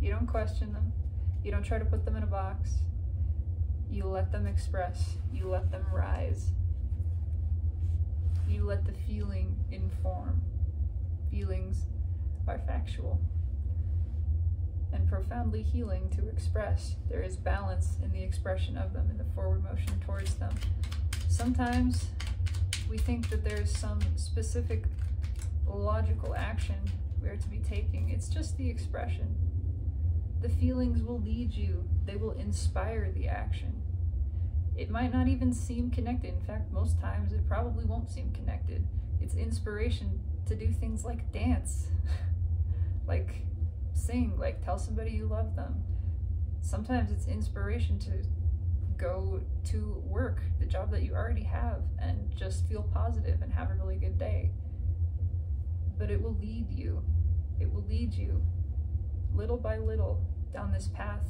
You don't question them. You don't try to put them in a box. You let them express. You let them rise. You let the feeling inform. Feelings are factual and profoundly healing to express. There is balance in the expression of them, in the forward motion towards them. Sometimes we think that there's some specific logical action we are to be taking. It's just the expression. The feelings will lead you. They will inspire the action. It might not even seem connected. In fact, most times it probably won't seem connected. It's inspiration to do things like dance, like sing, like tell somebody you love them. Sometimes it's inspiration to go to work, the job that you already have, and just feel positive and have a really good day. But it will lead you. It will lead you little by little down this path.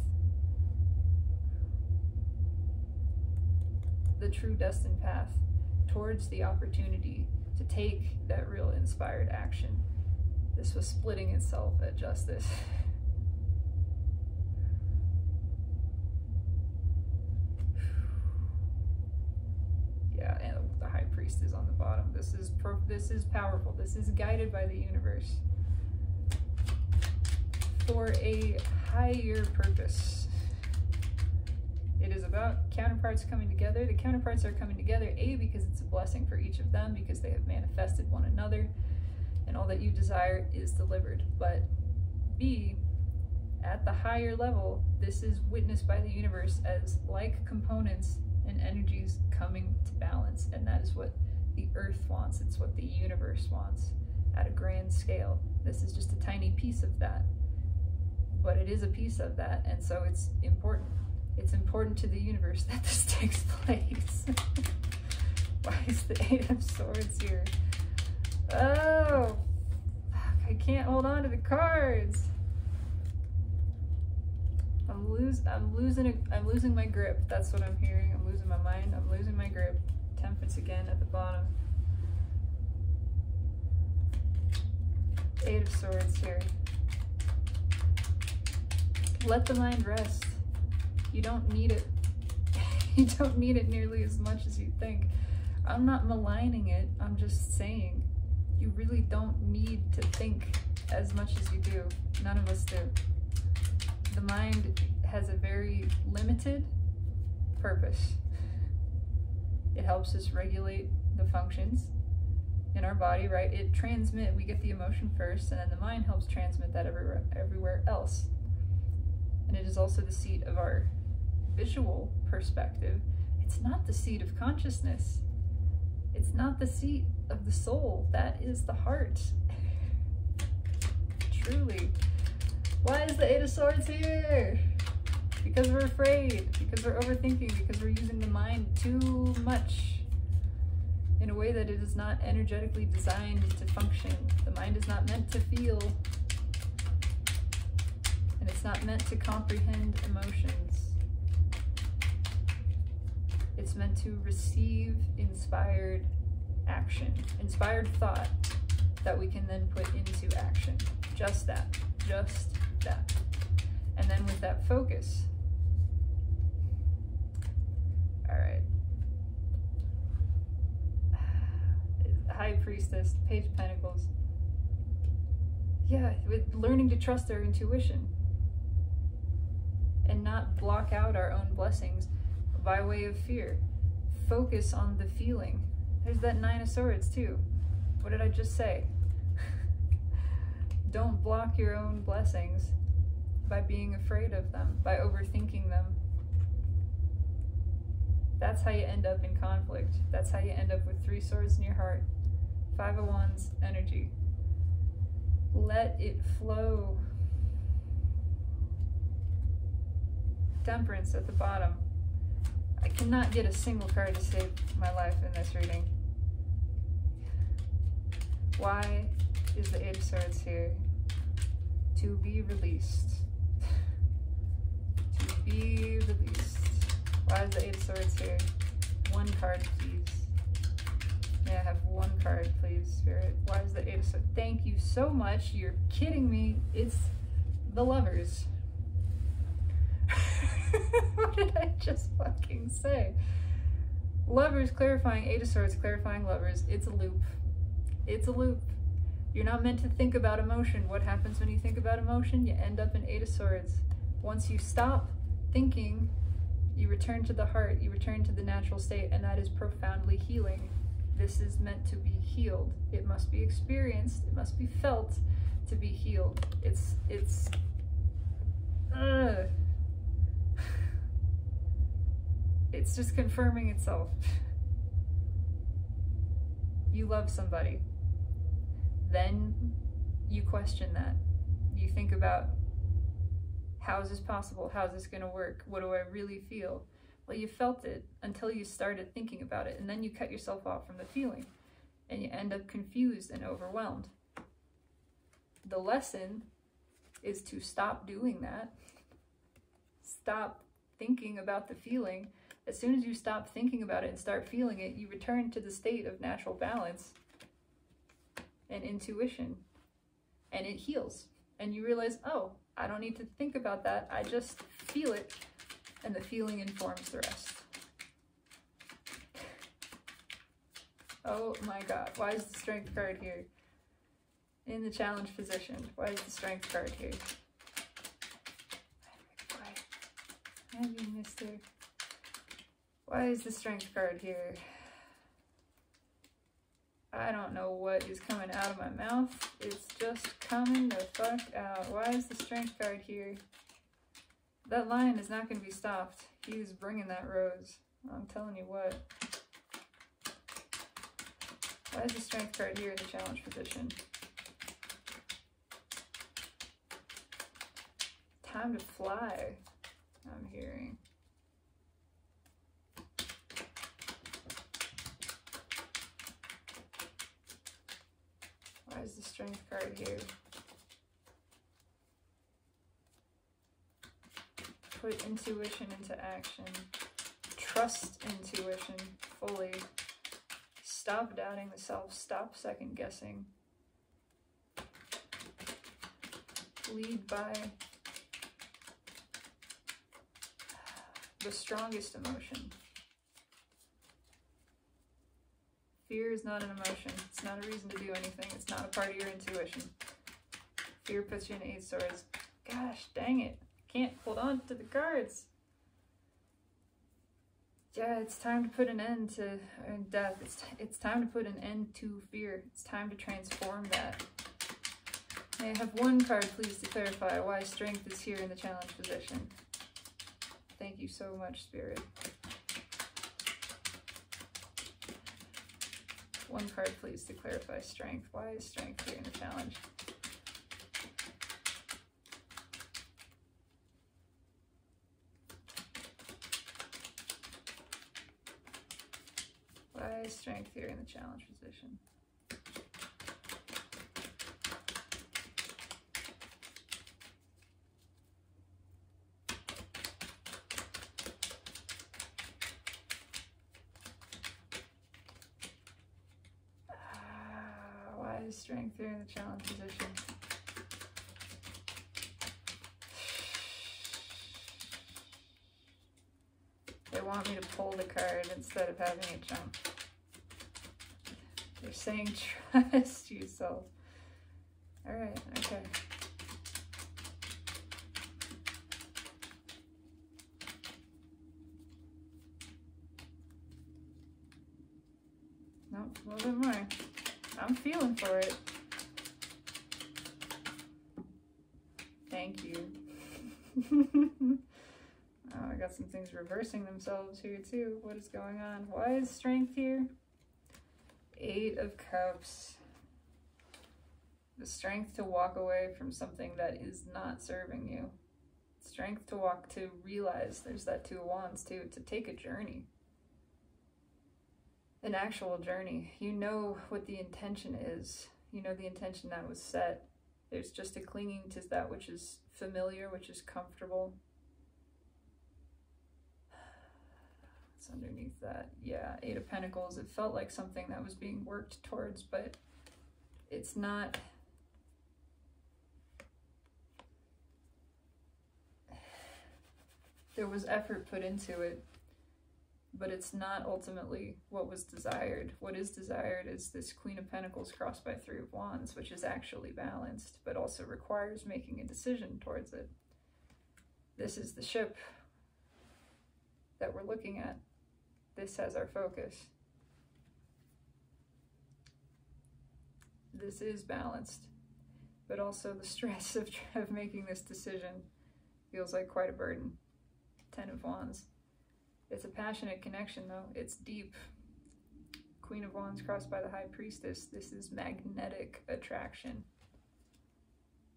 The true destined path towards the opportunity to take that real inspired action. This was splitting itself at justice. Yeah, and the High Priest is on the bottom. This is powerful. This is guided by the universe for a higher purpose. It is about counterparts coming together. The counterparts are coming together, A, because it's a blessing for each of them, because they have manifested one another, and all that you desire is delivered. But B, at the higher level, this is witnessed by the universe as like components and energies coming to balance, and that is what the earth wants. It's what the universe wants at a grand scale. This is just a tiny piece of that, but it is a piece of that, and so it's important. It's important to the universe that this takes place. Why is the Eight of Swords here? Oh, fuck, I can't hold on to the cards. I'm losing my grip. That's what I'm hearing. I'm losing my mind. I'm losing my grip. Temperance again at the bottom. Eight of Swords here. Let the mind rest. You don't need it. You don't need it nearly as much as you think. I'm not maligning it. I'm just saying you really don't need to think as much as you do. None of us do. The mind has a very limited purpose. It helps us regulate the functions in our body, right? It transmit, we get the emotion first, and then the mind helps transmit that everywhere else. And it is also the seat of our visual perspective. It's not the seat of consciousness. It's not the seat of the soul. That is the heart. Truly. Why is the Eight of Swords here? Because we're afraid, because we're overthinking, because we're using the mind too much in a way that it is not energetically designed to function. The mind is not meant to feel, and it's not meant to comprehend emotions. It's meant to receive inspired action, inspired thought that we can then put into action. Just that, just that. And then with that focus, all right. High Priestess, Page of Pentacles. Yeah, with learning to trust our intuition and not block out our own blessings by way of fear. Focus on the feeling. There's that Nine of Swords too. What did I just say? Don't block your own blessings by being afraid of them, by overthinking them. That's how you end up in conflict. That's how you end up with Three Swords in your heart. Five of Wands energy. Let it flow. Temperance at the bottom. I cannot get a single card to save my life in this reading. Why is the Eight of Swords here? To be released. To be released. Why is the Eight of Swords here? One card, please. May I have one card, please, Spirit? Why is the Eight of Swords? Thank you so much. You're kidding me. It's the Lovers. What did I just fucking say? Lovers clarifying, Eight of Swords clarifying Lovers. It's a loop. It's a loop. You're not meant to think about emotion. What happens when you think about emotion? You end up in Eight of Swords. Once you stop thinking, you return to the heart, you return to the natural state, and that is profoundly healing. This is meant to be healed. It must be experienced, it must be felt to be healed. It's just confirming itself. You love somebody. Then you question that. You think about, how is this possible? How is this going to work? What do I really feel? Well, you felt it until you started thinking about it, and then you cut yourself off from the feeling, and you end up confused and overwhelmed. The lesson is to stop doing that. Stop thinking about the feeling. As soon as you stop thinking about it and start feeling it, you return to the state of natural balance and intuition, and it heals. And you realize, oh, I don't need to think about that. I just feel it, and the feeling informs the rest. Oh my God, why is the Strength card here? In the challenge position, why is the Strength card here? Why have you missed her? Why is the Strength card here? I don't know what is coming out of my mouth. It's just coming the fuck out. Why is the Strength card here? That lion is not going to be stopped. He's bringing that rose. I'm telling you what. Why is the Strength card here in the challenge position? Time to fly, I'm hearing. Why is the Strength card here? Put intuition into action. Trust intuition fully. Stop doubting the self. Stop second guessing. Lead by the strongest emotion. Fear is not an emotion. It's not a reason to do anything. It's not a part of your intuition. Fear puts you in 8 swords. Gosh, dang it. Can't hold on to the cards. Yeah, it's time to put an end to death. It's time to put an end to fear. It's time to transform that. May I have one card, please, to clarify why strength is here in the challenge position? Thank you so much, Spirit. One card, please, to clarify strength. Why is strength here in the challenge? Why is strength here in the challenge position? Why is strength here in the challenge position? They want me to pull the card instead of having it jump. They're saying trust yourself. Alright, okay. Nope, a little bit more. I'm feeling for it. Thank you. Oh, I got some things reversing themselves here too. What is going on? Why is strength here? 8 of Cups. The strength to walk away from something that is not serving you. Strength to walk, to realize, there's that 2 of Wands too, to take a journey. An actual journey. You know what the intention is. You know the intention that was set. There's just a clinging to that which is familiar, which is comfortable. It's underneath that. Yeah, 8 of Pentacles. It felt like something that was being worked towards, but it's not. There was effort put into it, but it's not ultimately what was desired. What is desired is this Queen of Pentacles crossed by 3 of Wands, which is actually balanced, but also requires making a decision towards it. This is the ship that we're looking at. This has our focus. This is balanced, but also the stress of making this decision feels like quite a burden. 10 of Wands. It's a passionate connection though. It's deep. Queen of Wands crossed by the High Priestess. This is magnetic attraction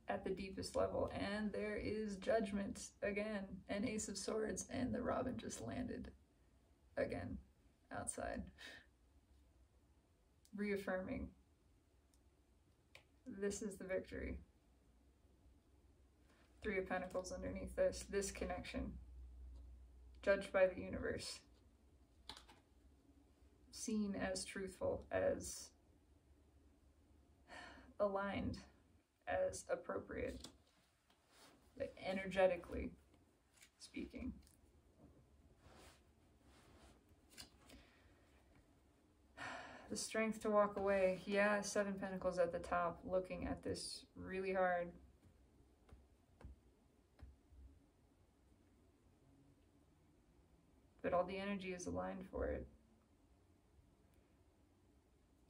at the deepest level. And there is Judgment again, an Ace of Swords, and the Robin just landed again outside. Reaffirming. This is the victory. 3 of Pentacles underneath this connection. Judged by the universe. Seen as truthful, as aligned, as appropriate, like energetically speaking. The strength to walk away. Yeah, 7 Pentacles at the top, looking at this really hard. But all the energy is aligned for it.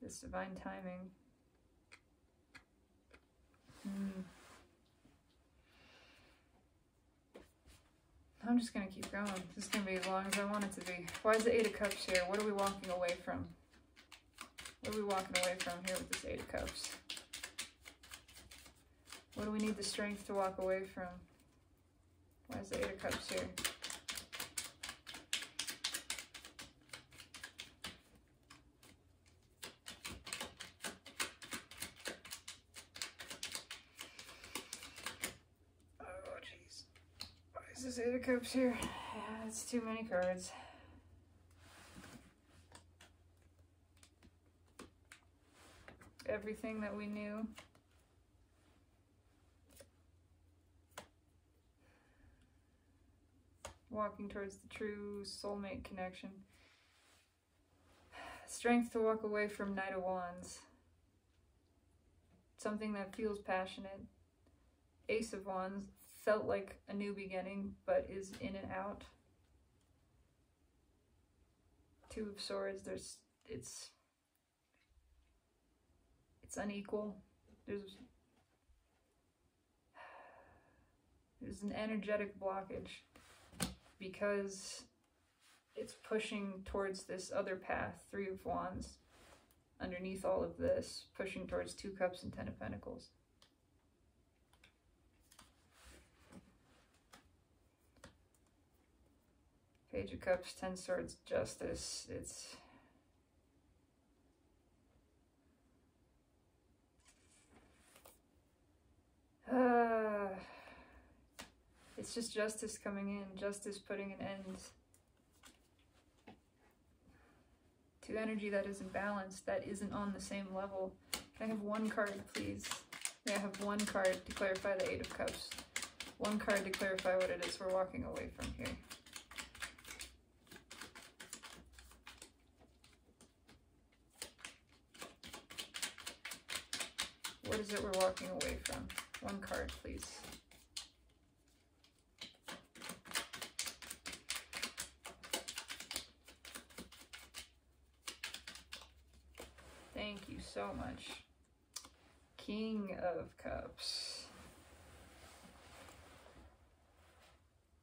This divine timing. I'm just going to keep going. This is going to be as long as I want it to be. Why is the 8 of Cups here? What are we walking away from? What are we walking away from here with this 8 of Cups? What do we need the strength to walk away from? Why is the 8 of Cups here? Oh, jeez. Why is this 8 of Cups here? Yeah, it's too many cards. Everything that we knew. Walking towards the true soulmate connection. Strength to walk away from Knight of Wands. Something that feels passionate. Ace of Wands felt like a new beginning, but is in and out. Two of Swords, it's unequal. There's an energetic blockage because it's pushing towards this other path, Three of Wands, underneath all of this, pushing towards Two Cups and Ten of Pentacles. Page of Cups, 10 Swords, Justice. It's just justice coming in, justice putting an end to energy that isn't balanced, that isn't on the same level. Can I have one card, please? May I have one card to clarify the Eight of Cups? One card to clarify what it is we're walking away from here. What is it we're walking away from? One card, please. Thank you so much. King of Cups.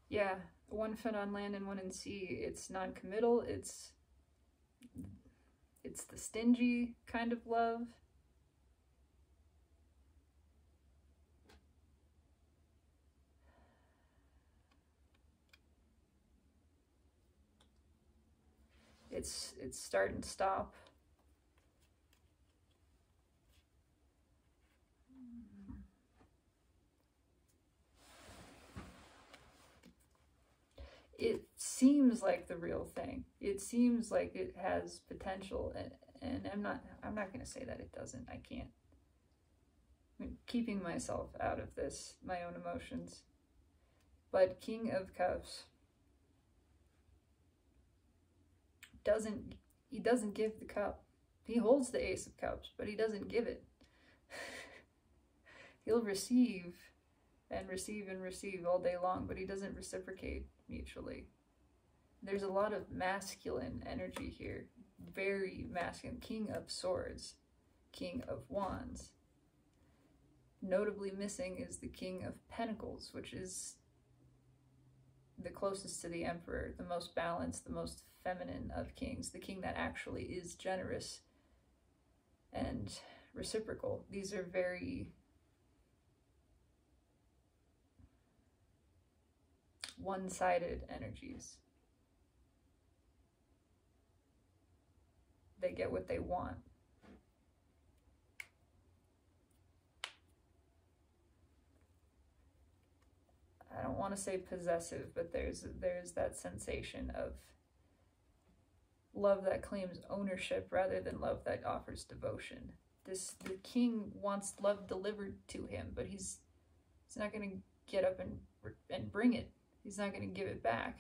Yeah, one foot on land and one in sea. It's non-committal. It's the stingy kind of love. It's start and stop. It seems like the real thing. It seems like it has potential, and I'm not going to say that it doesn't. I can't. I'm keeping myself out of this, my own emotions. But King of Cups doesn't give the cup. He holds the Ace of Cups, but he doesn't give it. He'll receive and receive and receive all day long, but he doesn't reciprocate mutually. There's a lot of masculine energy here, very masculine. King of Swords, King of Wands. Notably missing is the King of Pentacles, which is the closest to the Emperor, the most balanced, the most feminine of kings, the king that actually is generous and reciprocal. These are very one-sided energies. They get what they want. I don't want to say possessive, but there's that sensation of love that claims ownership rather than love that offers devotion. The king wants love delivered to him, but he's not going to get up and bring it. He's not going to give it back.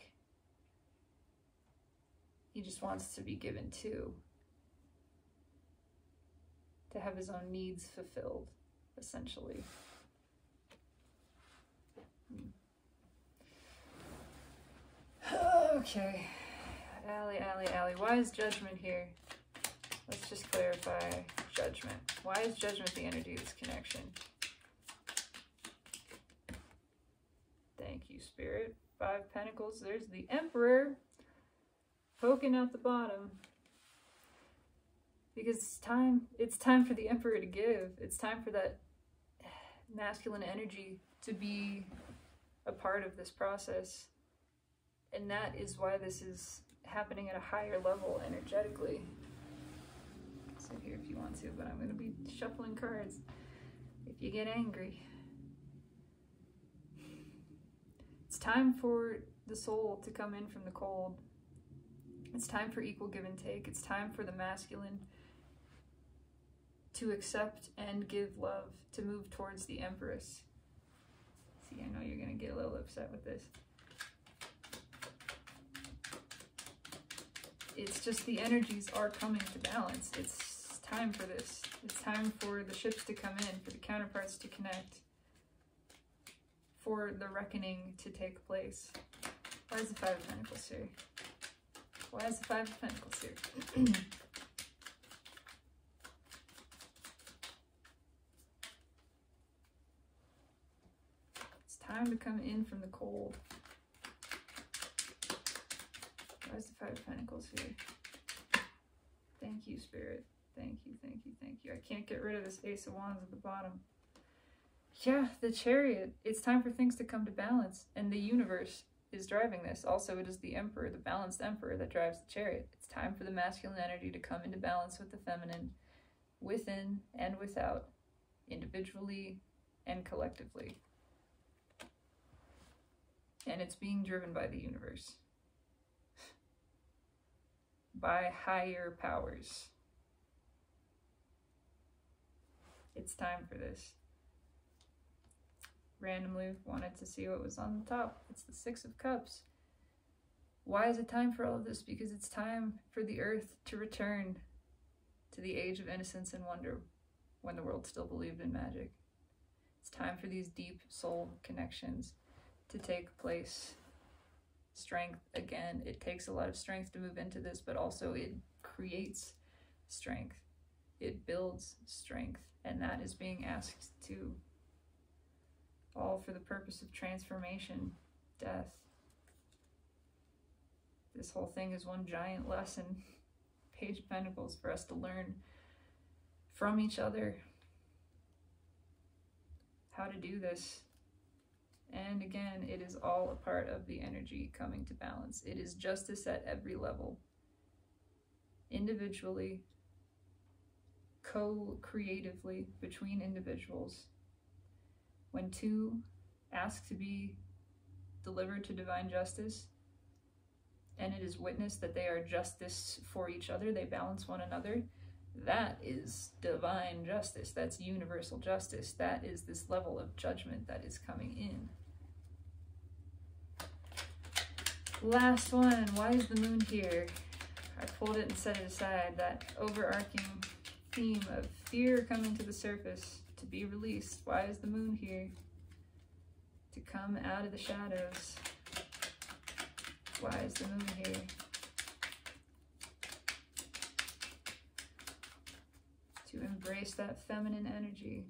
He just wants to be given to have his own needs fulfilled, essentially. Okay, Allie, why is Judgment here? Let's just clarify Judgment. Why is Judgment the energy of this connection? Thank you, Spirit. 5 Pentacles, there's the Emperor poking out the bottom. Because it's time for the Emperor to give. It's time for that masculine energy to be a part of this process. And that is why this is happening at a higher level energetically. Sit here if you want to, but I'm going to be shuffling cards if you get angry. It's time for the soul to come in from the cold. It's time for equal give and take. It's time for the masculine to accept and give love, to move towards the Empress. See, I know you're going to get a little upset with this. It's just the energies are coming to balance. It's time for this. It's time for the ships to come in, for the counterparts to connect, for the reckoning to take place. Why is the Five of Pentacles here? Why is the Five of Pentacles here? It's time to come in from the cold. Why is the Five of Pentacles here? Thank you, Spirit. Thank you, thank you, thank you. I can't get rid of this Ace of Wands at the bottom. Yeah, the Chariot. It's time for things to come to balance. And the universe is driving this. Also, it is the Emperor, the balanced Emperor, that drives the Chariot. It's time for the masculine energy to come into balance with the feminine, within and without, individually and collectively. And it's being driven by the universe. By higher powers. It's time for this. Randomly wanted to see what was on the top. It's the Six of Cups. Why is it time for all of this? Because it's time for the earth to return to the age of innocence and wonder, when the world still believed in magic. It's time for these deep soul connections to take place. Strength, again, it takes a lot of strength to move into this, but also it creates strength. It builds strength, and that is being asked to, all for the purpose of transformation, death. This whole thing is one giant lesson, Page of Pentacles, for us to learn from each other how to do this. And again, it is all a part of the energy coming to balance. It is justice at every level. Individually, co-creatively, between individuals. When two ask to be delivered to divine justice, and it is witnessed that they are justice for each other, they balance one another, that is divine justice. That's universal justice. That is this level of judgment that is coming in. Last one. Why is the moon here? I pulled it and set it aside. That overarching theme of fear coming to the surface, to be released. Why is the moon here? To come out of the shadows. Why is the moon here? To embrace that feminine energy.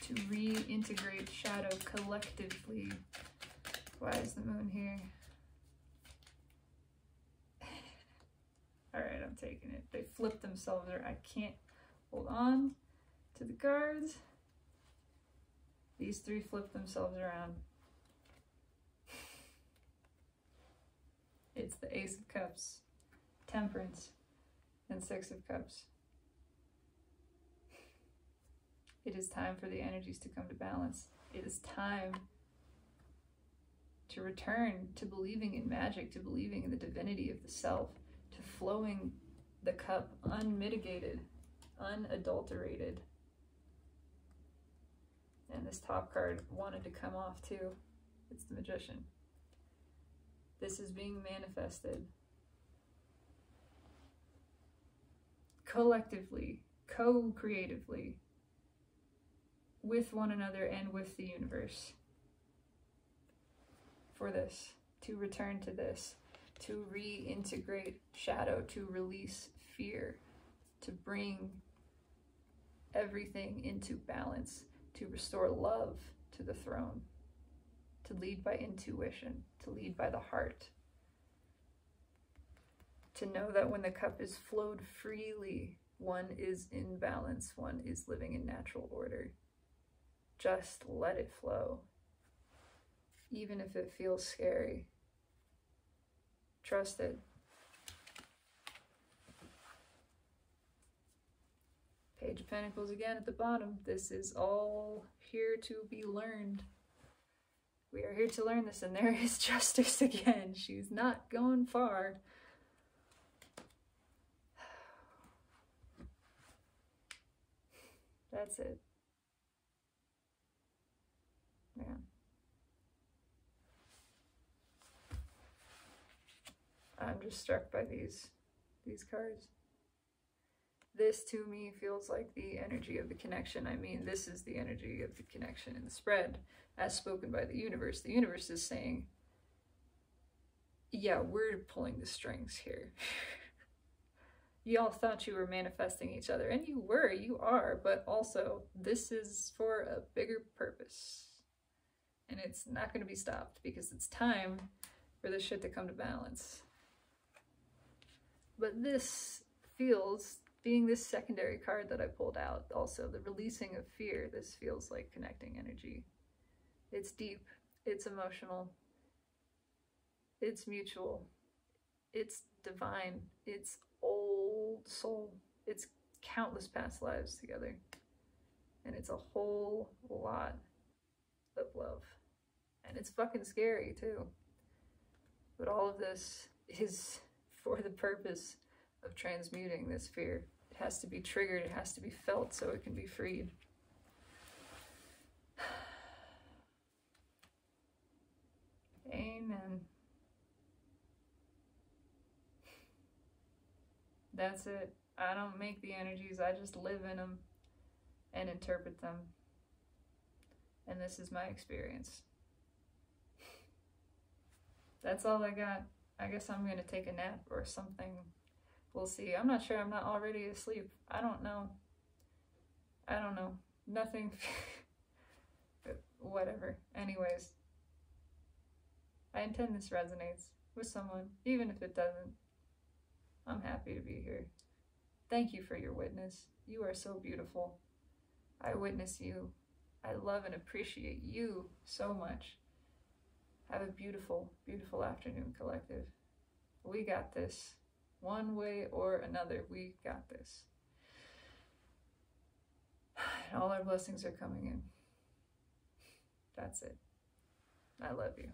To reintegrate shadow collectively. Why is the moon here? Alright, I'm taking it. They flipped themselves, or I can't hold on to the cards. These three flip themselves around. It's the Ace of Cups, Temperance, and Six of Cups. It is time for the energies to come to balance. It is time to return to believing in magic, to believing in the divinity of the self, to flowing the cup unmitigated, unadulterated. And this top card wanted to come off too. It's the Magician. This is being manifested collectively, co-creatively, with one another and with the universe. For this, to return to this, to reintegrate shadow, to release fear, to bring everything into balance, to restore love to the throne, to lead by intuition, to lead by the heart, to know that when the cup is flowed freely, one is in balance, one is living in natural order. Just let it flow. Even if it feels scary, trust it. Page of Pentacles again at the bottom. This is all here to be learned. We are here to learn this, and there is justice again. She's not going far. That's it. Man. I'm just struck by these cards. This to me feels like the energy of the connection. I mean, this is the energy of the connection in the spread as spoken by the universe. The universe is saying, yeah, we're pulling the strings here. Y'all thought you were manifesting each other, and you were, you are, but also this is for a bigger purpose. And it's not going to be stopped because it's time for this shit to come to balance. But this feels, being this secondary card that I pulled out, also the releasing of fear, this feels like connecting energy. It's deep, it's emotional, it's mutual, it's divine, it's old soul, it's countless past lives together. And it's a whole lot of love. And it's fucking scary too. But all of this is for the purpose of transmuting this fear. It has to be triggered, it has to be felt so it can be freed. Amen. That's it. I don't make the energies, I just live in them and interpret them. And this is my experience. That's all I got. I guess I'm going to take a nap or something. We'll see. I'm not sure I'm not already asleep. I don't know. Nothing. But whatever. Anyways. I intend this resonates with someone, even if it doesn't. I'm happy to be here. Thank you for your witness. You are so beautiful. I witness you. I love and appreciate you so much. Have a beautiful, beautiful afternoon, collective. We got this. One way or another, we got this. And all our blessings are coming in. That's it. I love you.